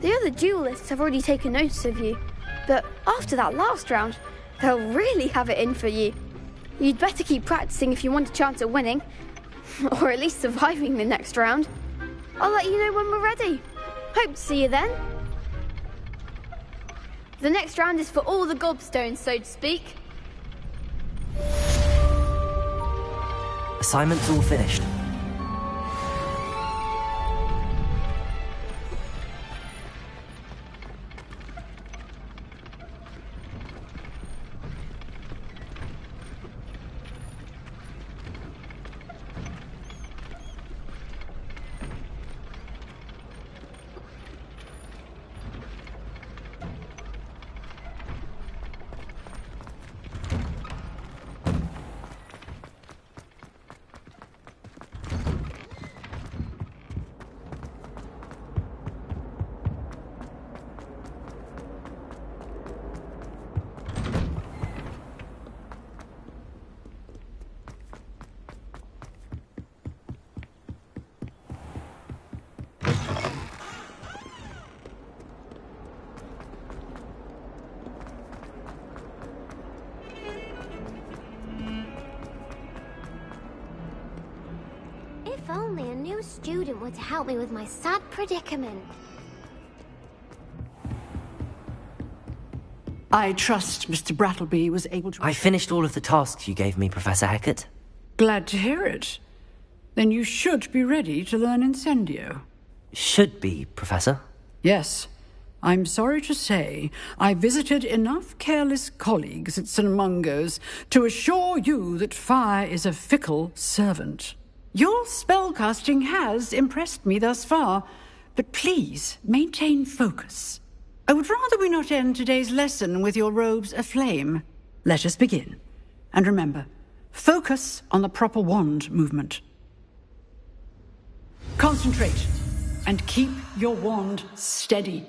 The other duelists have already taken notice of you, but after that last round, they'll really have it in for you. You'd better keep practicing if you want a chance at winning, or at least surviving the next round. I'll let you know when we're ready. Hope to see you then. The next round is for all the gobstones, so to speak. Assignment's all finished. If only a new student were to help me with my sad predicament. I trust Mr. Brattleby was able to... I finished all of the tasks you gave me, Professor Hackett. Glad to hear it. Then you should be ready to learn Incendio. Should be, Professor. Yes. I'm sorry to say, I visited enough careless colleagues at St. Mungo's to assure you that fire is a fickle servant. Your spellcasting has impressed me thus far, but please maintain focus. I would rather we not end today's lesson with your robes aflame. Let us begin. And remember, focus on the proper wand movement. Concentrate, and keep your wand steady.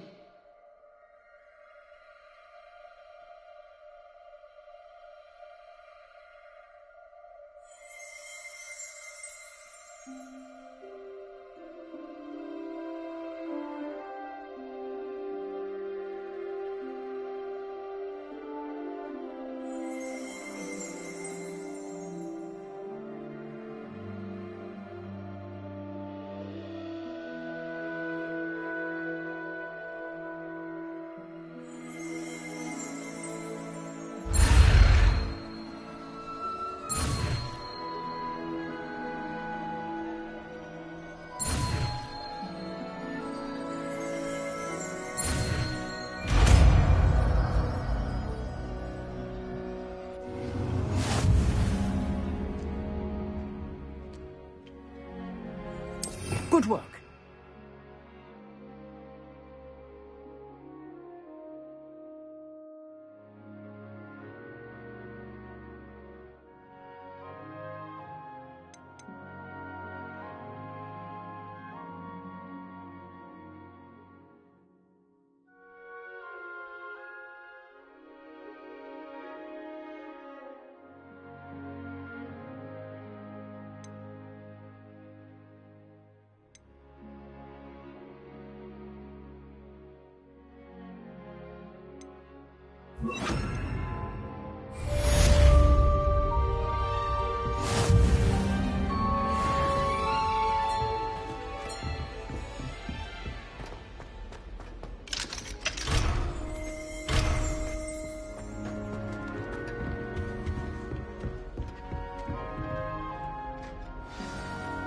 Good work.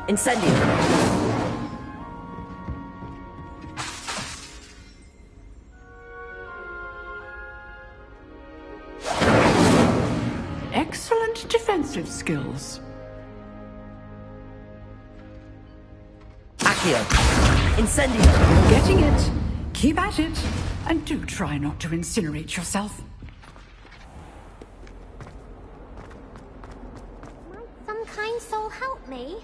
Incendio! Excellent defensive skills. Accio! Incendio! Getting it. Keep at it. And do try not to incinerate yourself. Might some kind soul help me?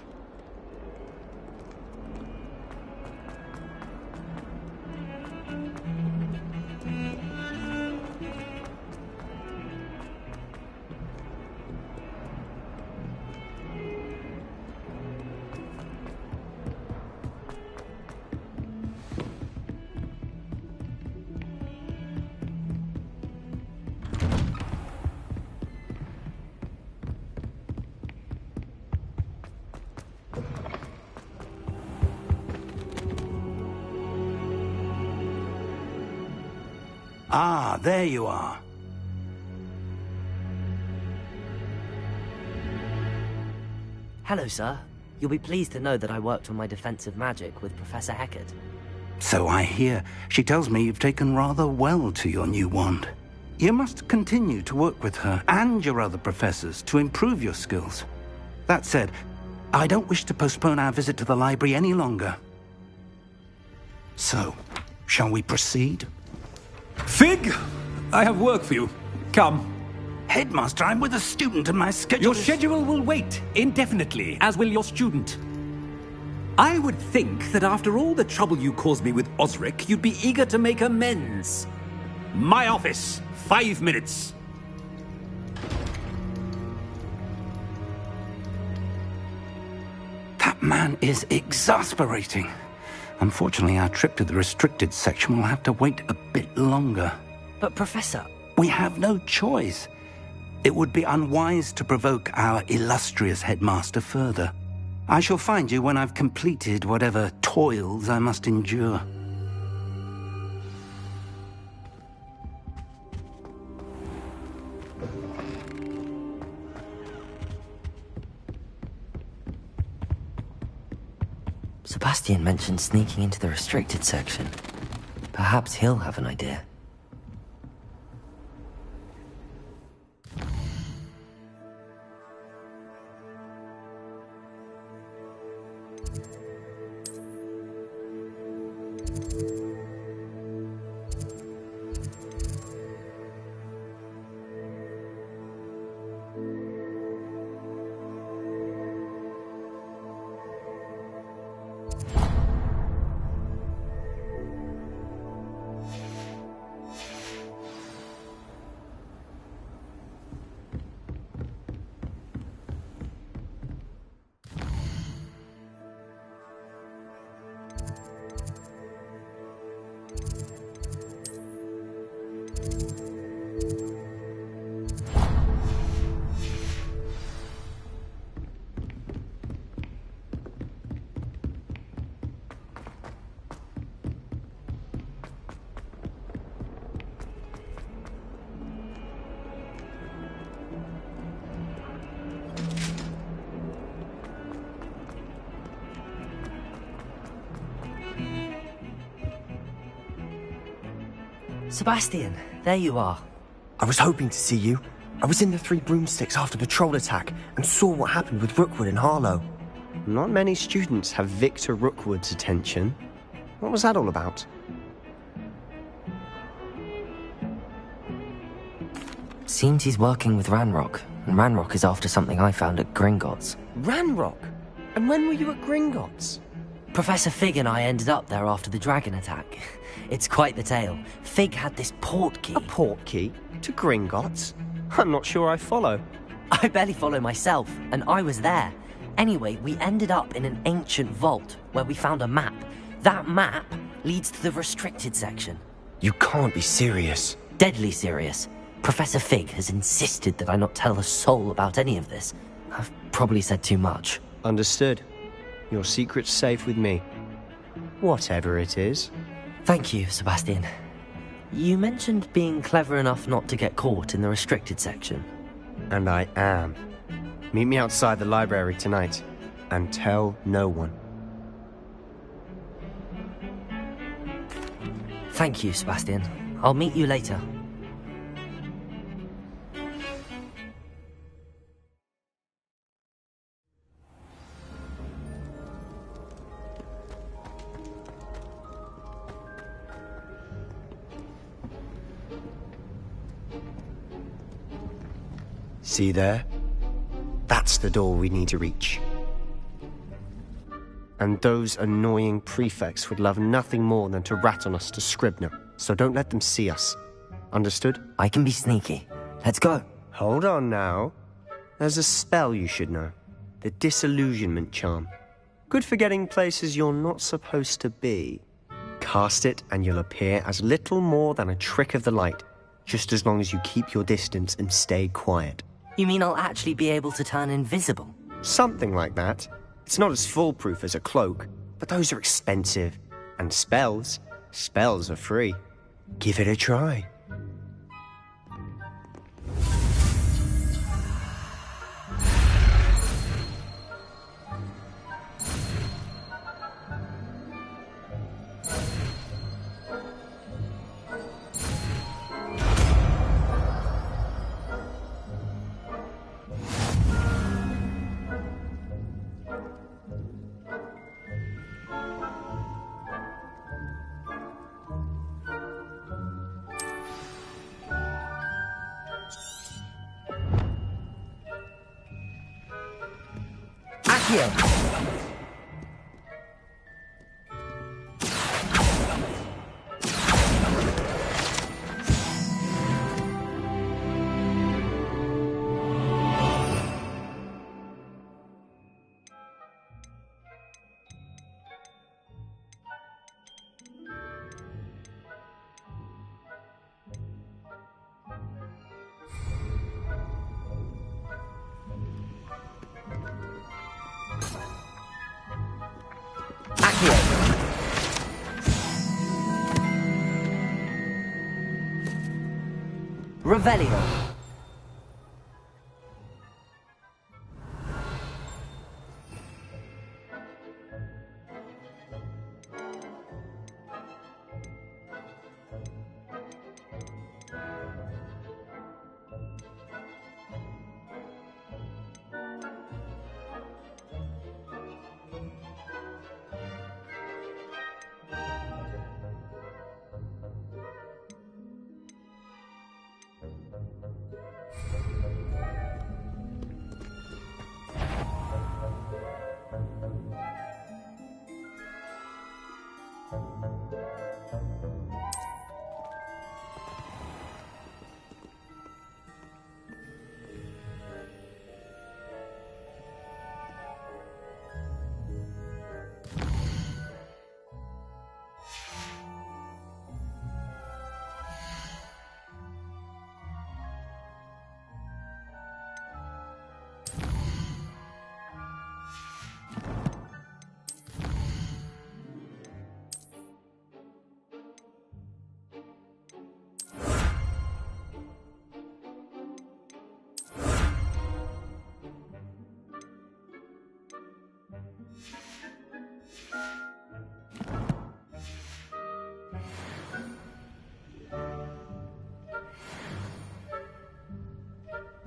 Ah, there you are. Hello, sir. You'll be pleased to know that I worked on my defensive magic with Professor Heckert. So I hear. She tells me you've taken rather well to your new wand. You must continue to work with her and your other professors to improve your skills. That said, I don't wish to postpone our visit to the library any longer. So, shall we proceed? Fig, I have work for you. Come. Headmaster, I'm with a student and my schedule Your schedule will wait indefinitely, as will your student. I would think that after all the trouble you caused me with Osric, you'd be eager to make amends. My office, 5 minutes. That man is exasperating. Unfortunately, our trip to the restricted section will have to wait a bit longer. But, Professor... We have no choice. It would be unwise to provoke our illustrious headmaster further. I shall find you when I've completed whatever toils I must endure. Sebastian mentioned sneaking into the restricted section. Perhaps he'll have an idea. Sebastian, there you are. I was hoping to see you. I was in the Three Broomsticks after the troll attack and saw what happened with Rookwood and Harlow. Not many students have Victor Rookwood's attention. What was that all about? Seems he's working with Ranrock, and Ranrock is after something I found at Gringotts. Ranrock? And when were you at Gringotts? Professor Fig and I ended up there after the dragon attack. It's quite the tale. Fig had this port key. A port key? To Gringotts? I'm not sure I follow. I barely follow myself, and I was there. Anyway, we ended up in an ancient vault where we found a map. That map leads to the restricted section. You can't be serious. Deadly serious. Professor Fig has insisted that I not tell a soul about any of this. I've probably said too much. Understood. Your secret's safe with me. Whatever it is. Thank you, Sebastian. You mentioned being clever enough not to get caught in the restricted section. And I am. Meet me outside the library tonight, and tell no one. Thank you, Sebastian. I'll meet you later. See there? That's the door we need to reach. And those annoying prefects would love nothing more than to rat on us to Scribner, so don't let them see us. Understood? I can be sneaky. Let's go. Hold on now. There's a spell you should know. The Disillusionment Charm. Good for getting places you're not supposed to be. Cast it and you'll appear as little more than a trick of the light, just as long as you keep your distance and stay quiet. You mean I'll actually be able to turn invisible? Something like that. It's not as foolproof as a cloak, but those are expensive. And spells are free. Give it a try. Accio! Revelio.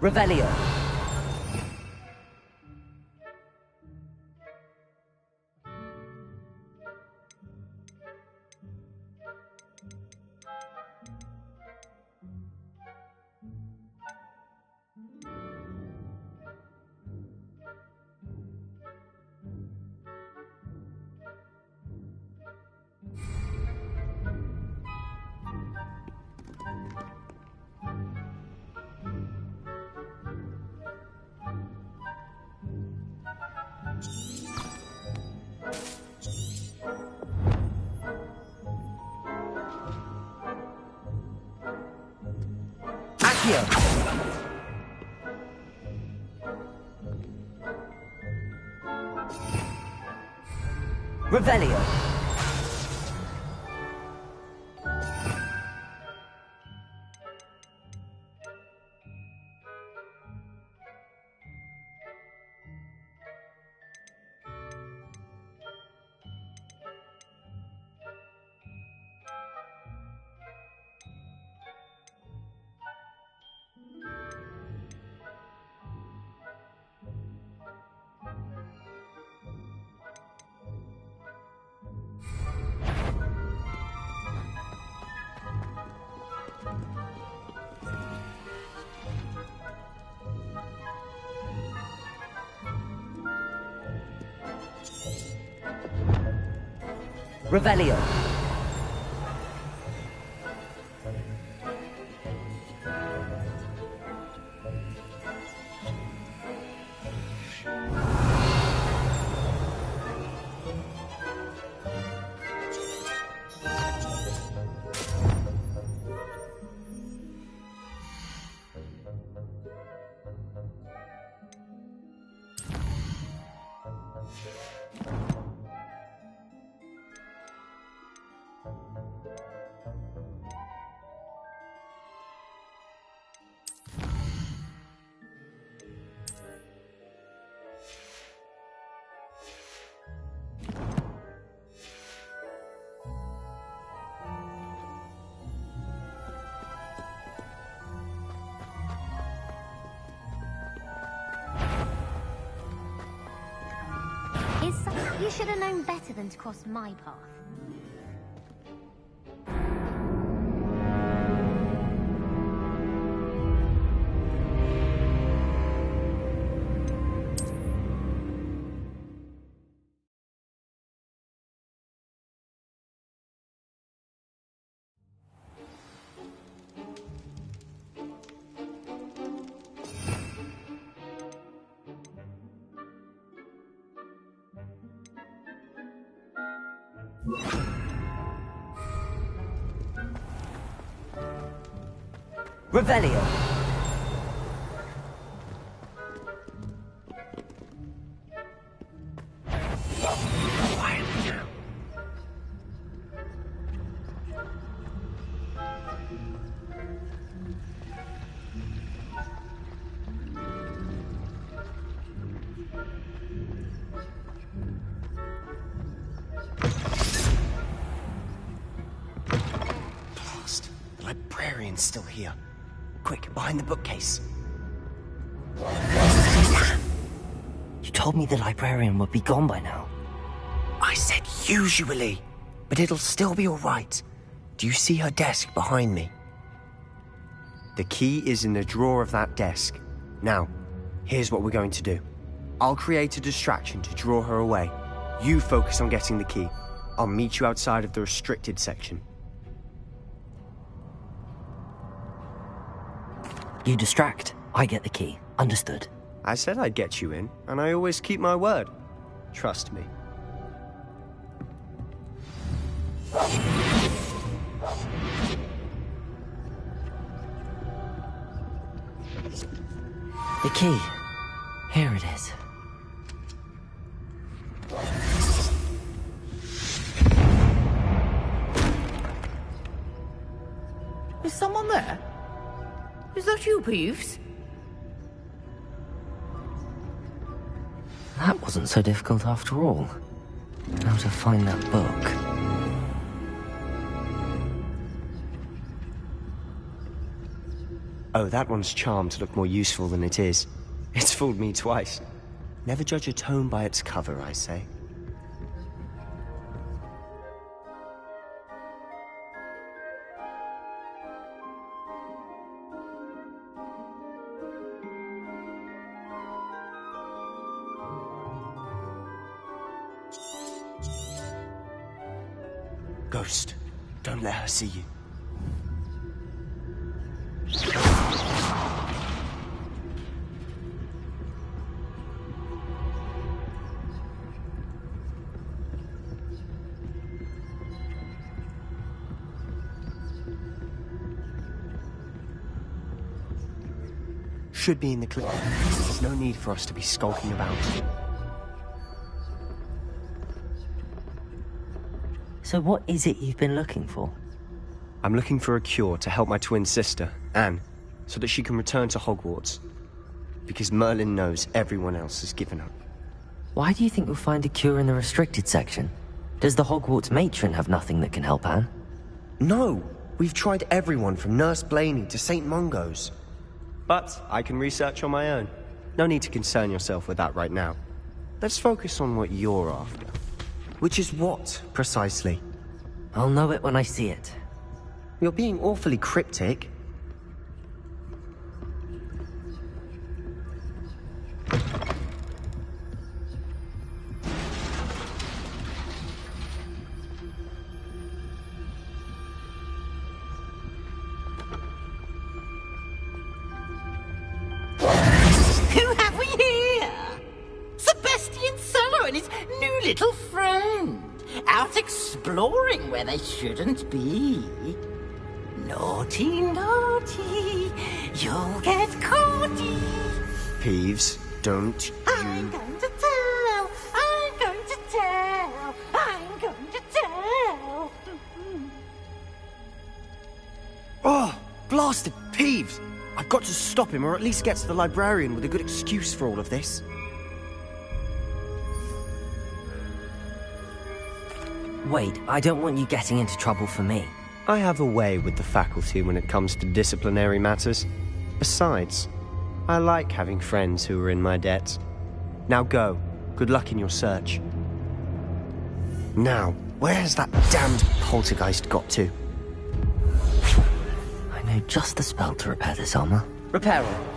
Revelio. Revelio. Revelio. You should have known better than to cross my path. Revelio. Blast. The librarian's still here. Quick, behind the bookcase. You told me the librarian would be gone by now. I said usually, but it'll still be all right. Do you see her desk behind me? The key is in the drawer of that desk. Now, here's what we're going to do. I'll create a distraction to draw her away. You focus on getting the key. I'll meet you outside of the restricted section. You distract. I get the key. Understood. I said I'd get you in, and I always keep my word. Trust me. The key. Here it is. Is someone there? Is that you, Peeves? That wasn't so difficult after all. How to find that book. Oh, that one's charmed to look more useful than it is. It's fooled me twice. Never judge a tome by its cover, I say. Ghost, don't let her see you. Should be in the clear. There's no need for us to be skulking about. So what is it you've been looking for? I'm looking for a cure to help my twin sister, Anne, so that she can return to Hogwarts. Because Merlin knows everyone else has given up. Why do you think you'll find a cure in the restricted section? Does the Hogwarts matron have nothing that can help Anne? No! We've tried everyone from Nurse Blaney to St. Mungo's. But I can research on my own. No need to concern yourself with that right now. Let's focus on what you're after. Which is what, precisely? I'll know it when I see it. You're being awfully cryptic. Who have we here? Sebastian Sallow and his new little friend. Out exploring where they shouldn't be. Naughty, naughty, you'll get caughty. Peeves, don't you... I'm going to tell, I'm going to tell, I'm going to tell. Oh, blasted Peeves! I've got to stop him, or at least get to the librarian with a good excuse for all of this. Wait, I don't want you getting into trouble for me. I have a way with the faculty when it comes to disciplinary matters. Besides, I like having friends who are in my debt. Now go. Good luck in your search. Now, where has that damned poltergeist got to? I know just the spell to repair this armor. Repair it.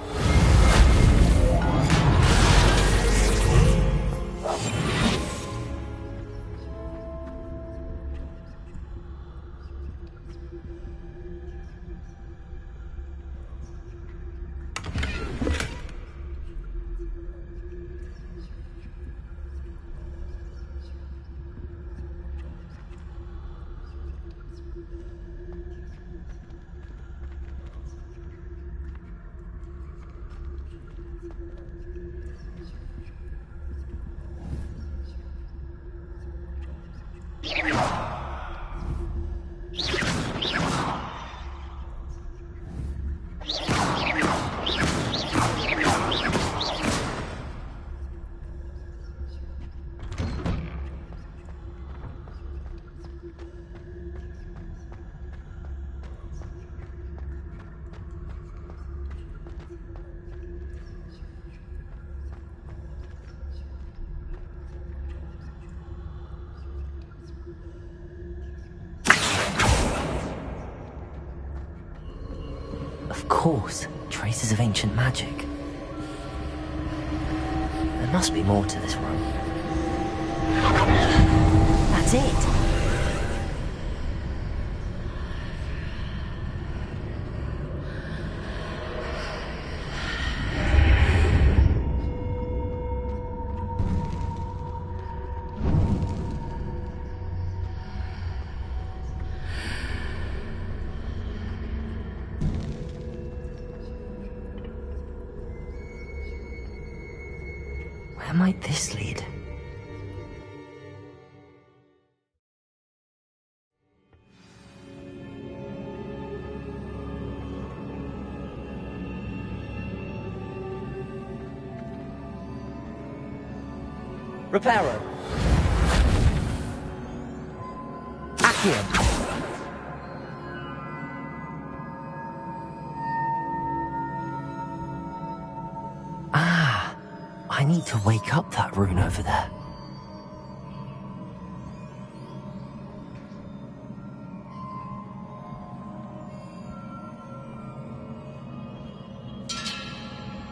Of course, traces of ancient magic. There must be more to this room. That's it! Where might this lead? Reparo. Accio. I need to wake up that rune over there.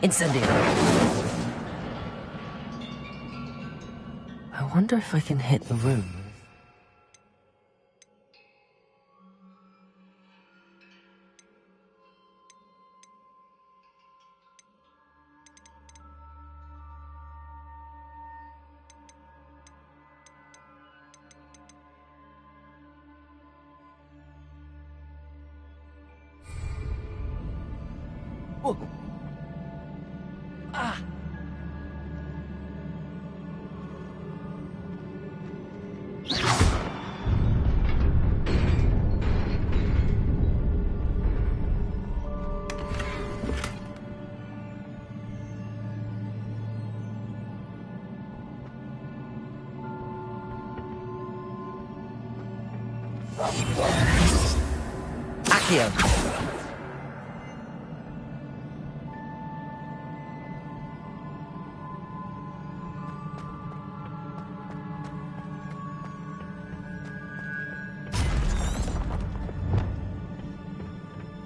Incendio. I wonder if I can hit the rune. Oh. Ah. Accio.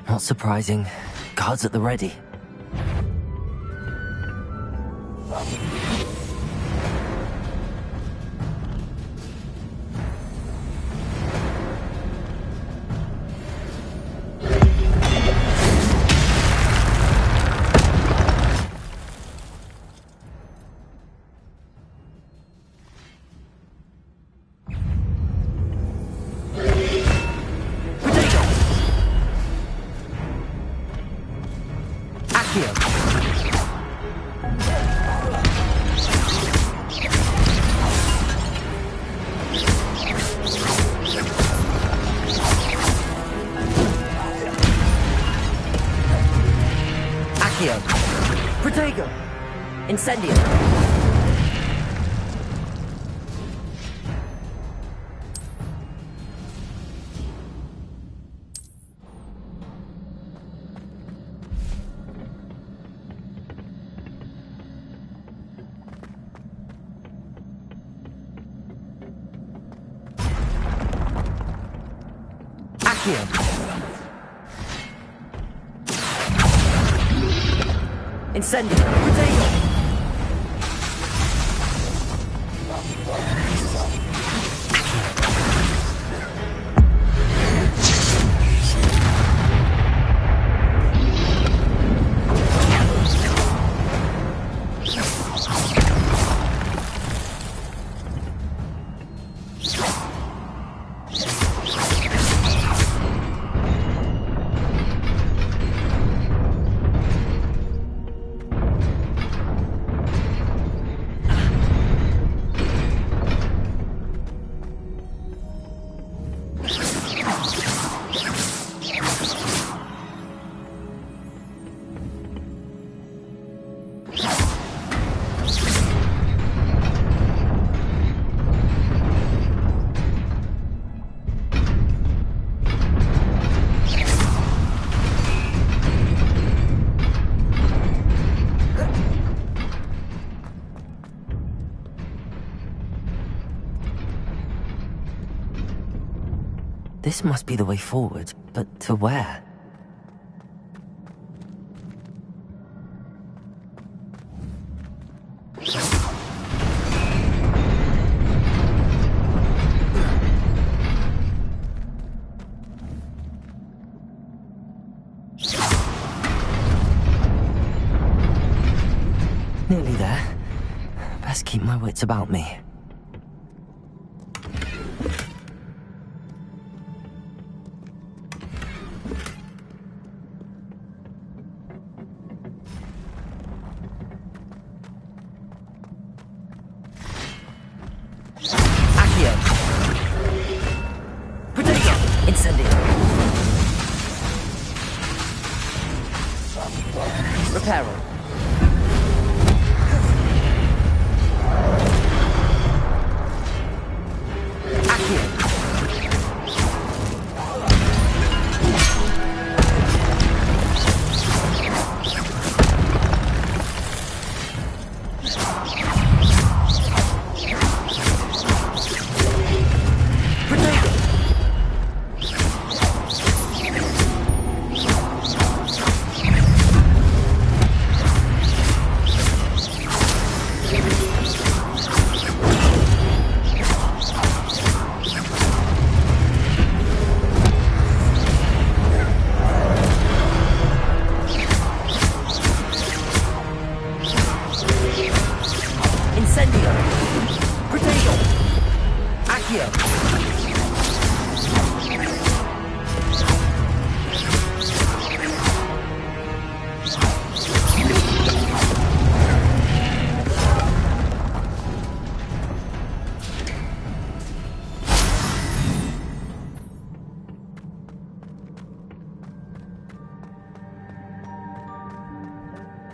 Not surprising. Guards at the ready. Protego! Incendio! Accio! Incendio! Protego! This must be the way forward, but to where? best keep my wits about me. Accio. Protego. Incendio. Reparo. Incendio. Protego. Accio.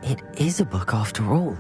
It is a book after all.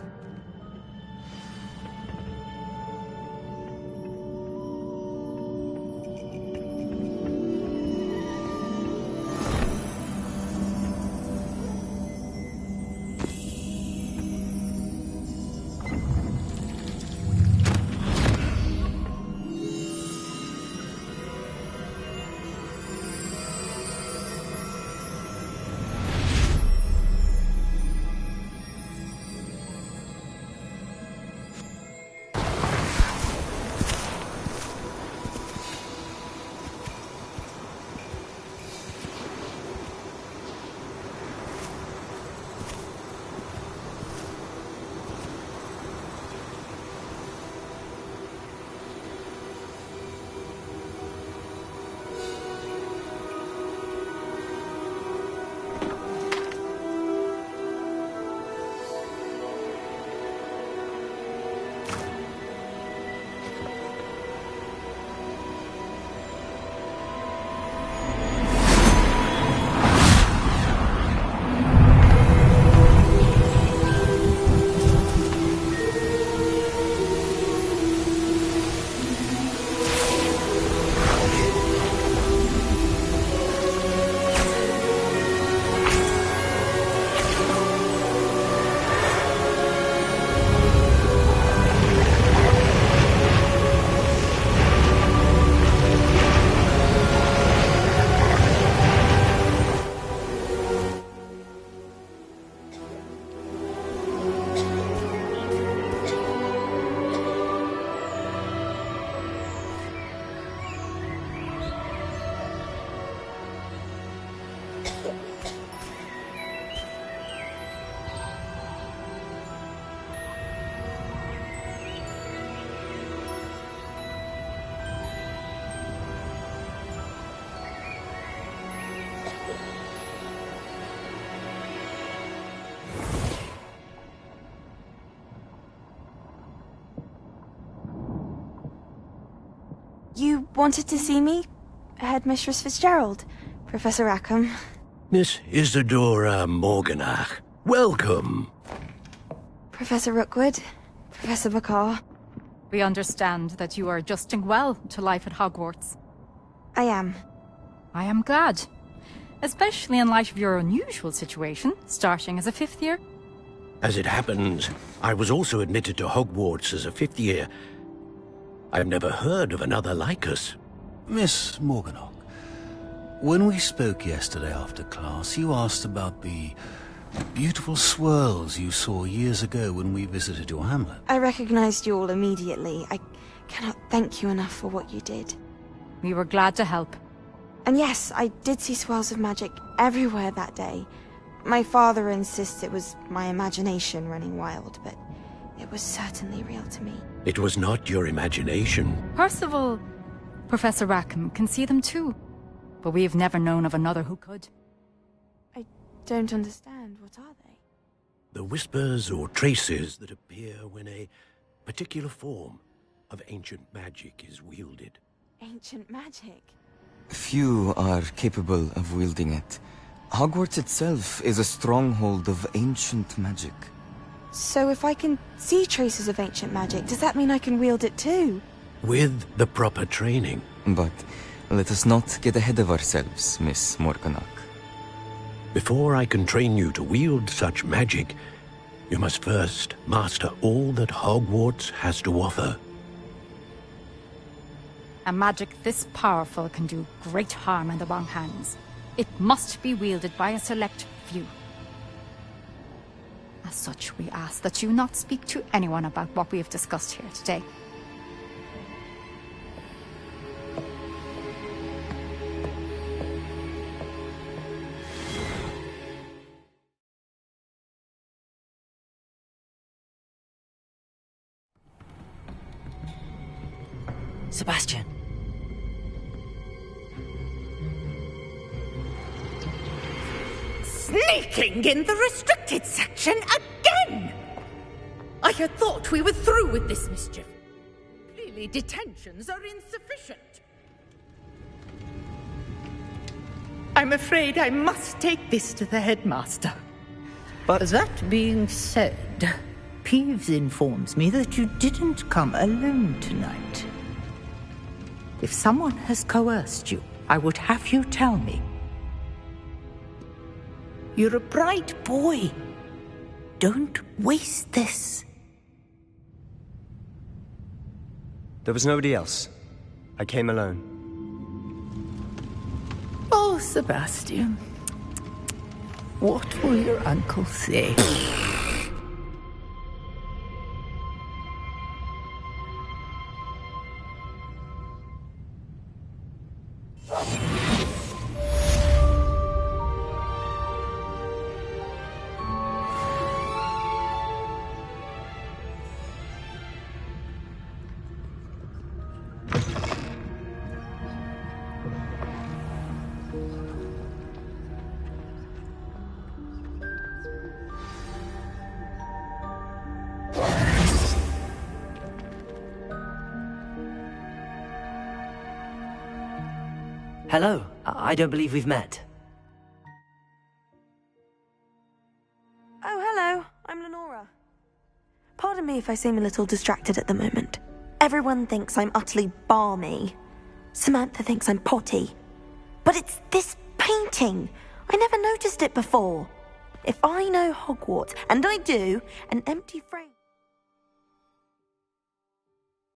You wanted to see me? Headmistress Fitzgerald? Professor Rackham? Miss Isadora Morganach, welcome. Professor Rookwood? Professor Bakar? We understand that you are adjusting well to life at Hogwarts. I am. I am glad. Especially in light of your unusual situation, starting as a 5th year. As it happens, I was also admitted to Hogwarts as a 5th year. I've never heard of another like us. Miss Morganach, when we spoke yesterday after class, you asked about the beautiful swirls you saw years ago when we visited your hamlet. I recognized you all immediately. I cannot thank you enough for what you did. We were glad to help. And yes, I did see swirls of magic everywhere that day. My father insists it was my imagination running wild, but It was certainly real to me. It was not your imagination. Percival, Professor Rackham can see them too. But we've never known of another who could. I don't understand. What are they? The whispers or traces that appear when a particular form of ancient magic is wielded. Ancient magic? Few are capable of wielding it. Hogwarts itself is a stronghold of ancient magic. So if I can see traces of ancient magic, does that mean I can wield it too? With the proper training. But let us not get ahead of ourselves, Miss Morganach. Before I can train you to wield such magic, you must first master all that Hogwarts has to offer. A magic this powerful can do great harm in the wrong hands. It must be wielded by a select few. As such, we ask that you not speak to anyone about what we have discussed here today. Sebastian. Sneaking in the restricted section again! I had thought we were through with this mischief. Clearly detentions are insufficient. I'm afraid I must take this to the headmaster. But that being said, Peeves informs me that you didn't come alone tonight. If someone has coerced you, I would have you tell me. You're a bright boy. Don't waste this. There was nobody else. I came alone. Oh, Sebastian. What will your uncle say? Hello. I don't believe we've met. Oh, hello. I'm Lenora. Pardon me if I seem a little distracted at the moment. Everyone thinks I'm utterly balmy. Samantha thinks I'm potty. But it's this painting. I never noticed it before. If I know Hogwarts, and I do, an empty frame...